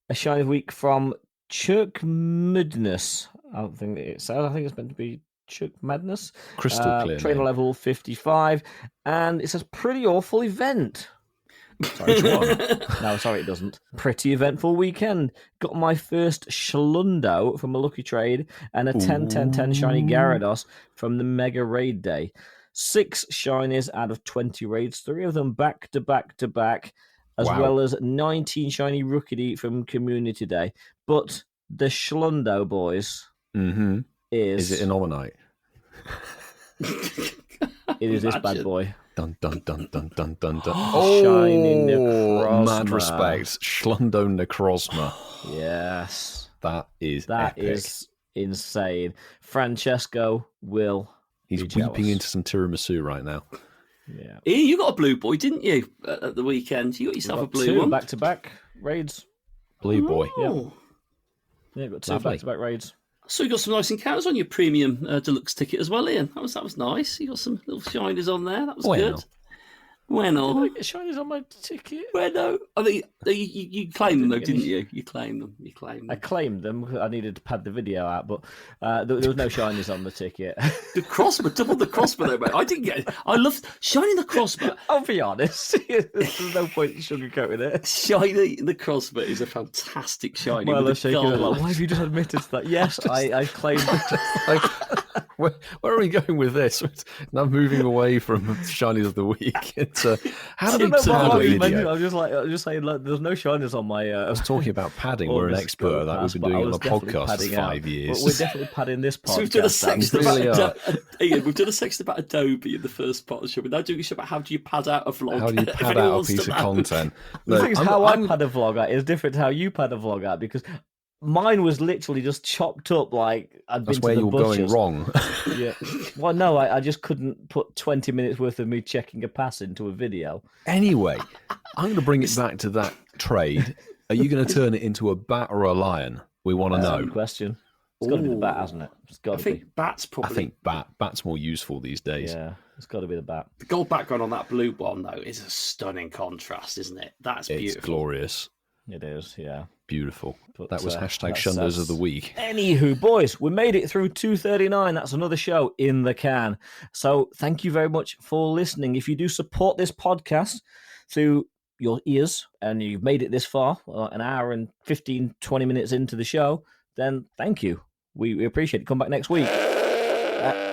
a Shine of the Week from Chuck Madness. I don't think it says. I think it's meant to be Chuck Madness. Crystal clear. Trainer name. level 55. And it says pretty awful event. Sorry, which one? No, sorry, it doesn't. Pretty eventful weekend. Got my first Schlundo from a lucky trade and a 10-10-10 shiny Gyarados from the Mega Raid Day. 6 shinies out of 20 raids, 3 of them back to back to back, as well as 19 shiny Rookidee from Community Day. But the Schlundo, boys, is it an Omanite? It is this bad boy. Dun dun dun dun dun dun dun. Shiny Necrozma. Mad respect. Schlundo Necrozma. Yes. That is That epic. is insane. Francesco will He's be jealous. weeping into some tiramisu right now. Yeah. Ian, you got a blue boy, didn't you, at the weekend? You got yourself a blue one. Back-to-back raids. Blue boy. Oh. Yeah, got 2 Lovely. back-to-back raids. So you got some nice encounters on your premium deluxe ticket as well, Ian. That was nice. You got some little shinies on there. That was good. Bueno. Did I get shinies on my ticket? Bueno. I think you claimed them though, didn't you? You claimed them. I claimed them. I needed to pad the video out, but there was no shinies on the ticket. The crossbow, double the crossbow though, mate. I didn't get it. I loved Shiny the crossbow. I'll be honest. There's no point in sugarcoating it. Shiny the crossbow is a fantastic shiny. Well, with the gold. why have you just admitted to that? Yes, I claimed it. Where are we going with this? Now moving away from shinies of the week. It's how do you pad a video? I'm just saying, look, there's no shinies on my. I was talking about padding. We're an expert at that. We've been doing it on a podcast for 5 years. But we're definitely padding this podcast. So we've done a section really about Ian, we've done a section about Adobe in the first part of the show. We're now doing a show about how do you pad out a vlog. How do you pad out a piece of content? The thing is, how I pad a vlog out is different to how you pad a vlog out, because mine was literally just chopped up like I'd been to the butchers. That's where you're going wrong. Yeah. Well, no, I just couldn't put 20 minutes worth of me checking a pass into a video. Anyway, I'm going to bring it back to that trade. Are you going to turn it into a bat or a lion? We want to know. Good question. It's got to be the bat, hasn't it? It's got to be. I think bat's probably. I think bat's more useful these days. Yeah, it's got to be the bat. The gold background on that blue one though is a stunning contrast, isn't it? That's beautiful. It's glorious. It is, yeah. Beautiful. But, that was hashtag that's- Shundos of the week. Anywho, boys, we made it through 239. That's another show in the can. So thank you very much for listening. If you do support this podcast through your ears and you've made it this far, an hour and 15, 20 minutes into the show, then thank you. We appreciate it. Come back next week.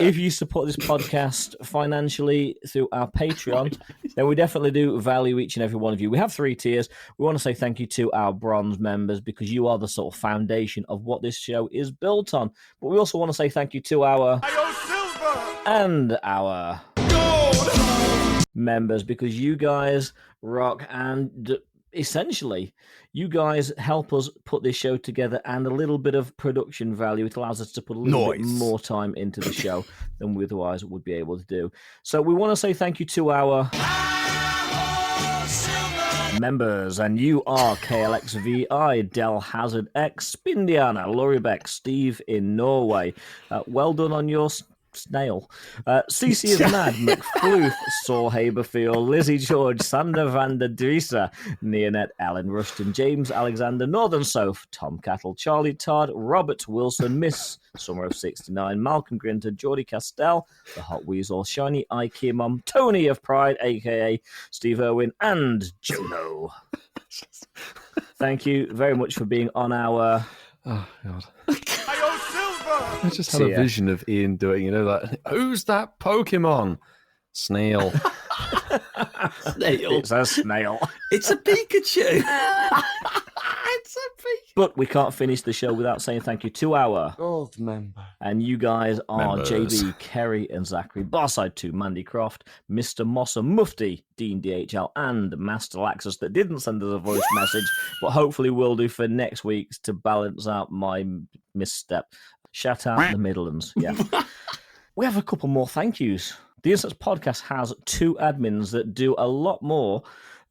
If you support this podcast financially through our Patreon, then we definitely do value each and every one of you. We have 3 tiers. We want to say thank you to our bronze members because you are the sort of foundation of what this show is built on. But we also want to say thank you to our and our members because you guys rock, and essentially you guys help us put this show together and a little bit of production value. It allows us to put a little bit more time into the show than we otherwise would be able to do. So we want to say thank you to our members, and you are KLXVI, Del Hazard X, Spindiana, Loribek, Steve in Norway. Well done on your snail. CC is Mad, McFloof, Saul Haberfield, Lizzie George, Sander van der Drieser, Neonet, Alan Rushton, James Alexander, Northern Soph, Tom Cattle, Charlie Todd, Robert Wilson, Miss Summer of 69, Malcolm Grinter, Geordie Castell, The Hot Weasel, Shiny Ike Mom, Tony of Pride, aka Steve Irwin, and Juno. Thank you very much for being on our... Oh, God. I just had a vision of Ian doing, that. Who's that Pokemon? Snail. Snail. It's a snail. It's a Pikachu. It's a Pikachu. But we can't finish the show without saying thank you to our Gold member. And you guys are Members. JB, Kerry, and Zachary. Barside 2, Mandy Croft, Mr. Mosser, Mufti, Dean DHL, and Master Laxus that didn't send us a voice message, but hopefully will do for next week's to balance out my misstep. Shout out the Midlands. Yeah. We have a couple more thank yous. The Instance Podcast has 2 admins that do a lot more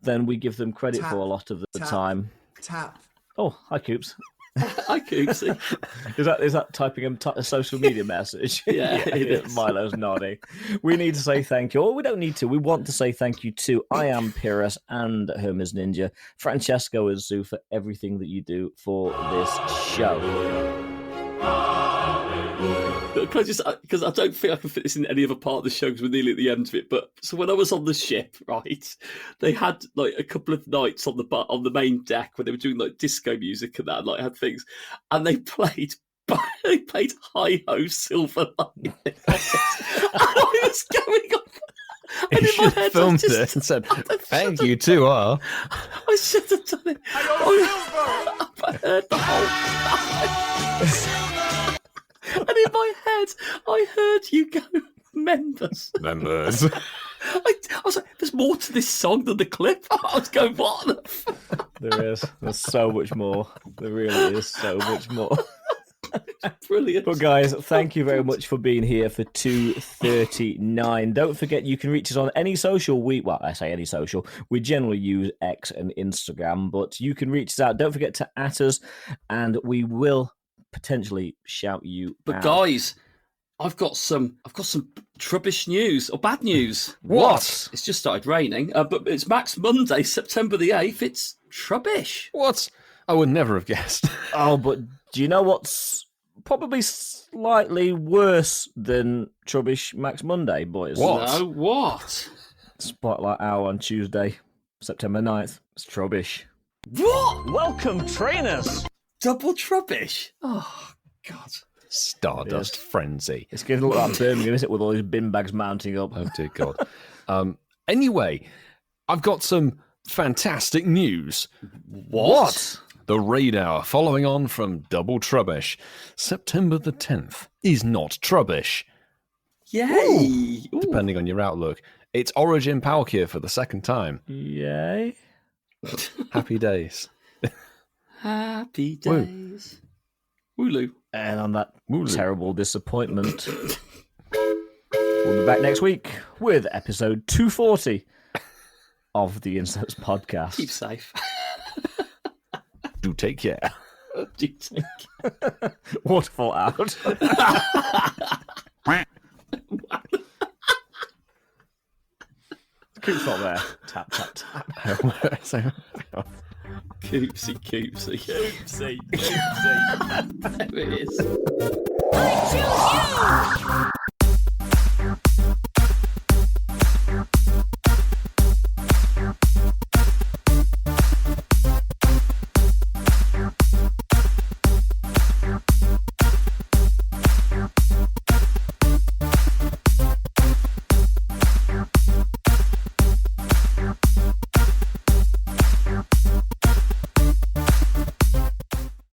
than we give them credit for a lot of the time. Tap. Oh, hi, Coops. Hi, Coopsy. Is that typing a social media message? Yeah, it is. Milo's nodding. We need to say thank you. Or we don't need to. We want to say thank you to I Am Pyrrhus and Hermes Ninja, Francesco and Sue for everything that you do for this show. Can I just, because I don't think I can fit this in any other part of the show because we're nearly at the end of it. But so when I was on the ship, right, they had like a couple of nights on the main deck where they were doing like disco music and that, and like had things, and they played Hi Ho Silver Lining. And I was going up. And You in my should have head, filmed it and said, "Thank you to R." I should have done it. I heard the whole. And in my head, I heard you go, members. Members. I was like, there's more to this song than the clip. I was going, what the fuck? There is. There's so much more. There really is so much more. Brilliant. But guys, thank you very much for being here for 239. Don't forget you can reach us on any social. I say any social. We generally use X and Instagram, but you can reach us out. Don't forget to @ us, and we will potentially shout you But out. guys, I've got some trubbish news or bad news. What? It's just started raining, but it's Max Monday, September the 8th. It's trubbish. What? I would never have guessed. Oh, but do you know what's probably slightly worse than Trubbish Max Monday, boys? What? No, what? Spotlight Hour on Tuesday, September 9th. It's Trubbish. What? Welcome, trainers. Double trubbish. Oh, God. Stardust frenzy. It's going to look like Birmingham, isn't it, with all these bin bags mounting up? Oh, dear God. Anyway, I've got some fantastic news. What? The Raid Hour, following on from Double Trubbish. September the 10th is not Trubbish. Yay! Ooh. Depending on your outlook. It's Origin Palkia for the second time. Yay. Happy days. Happy days. Wooloo. And on that terrible disappointment, we'll be back next week with episode 240 of the Inserts podcast. Keep safe. Do take care. Do take care. Waterfall out. Coop's not there. Tap, tap, tap. Coopsy. Coopsy. There it is. I choose you!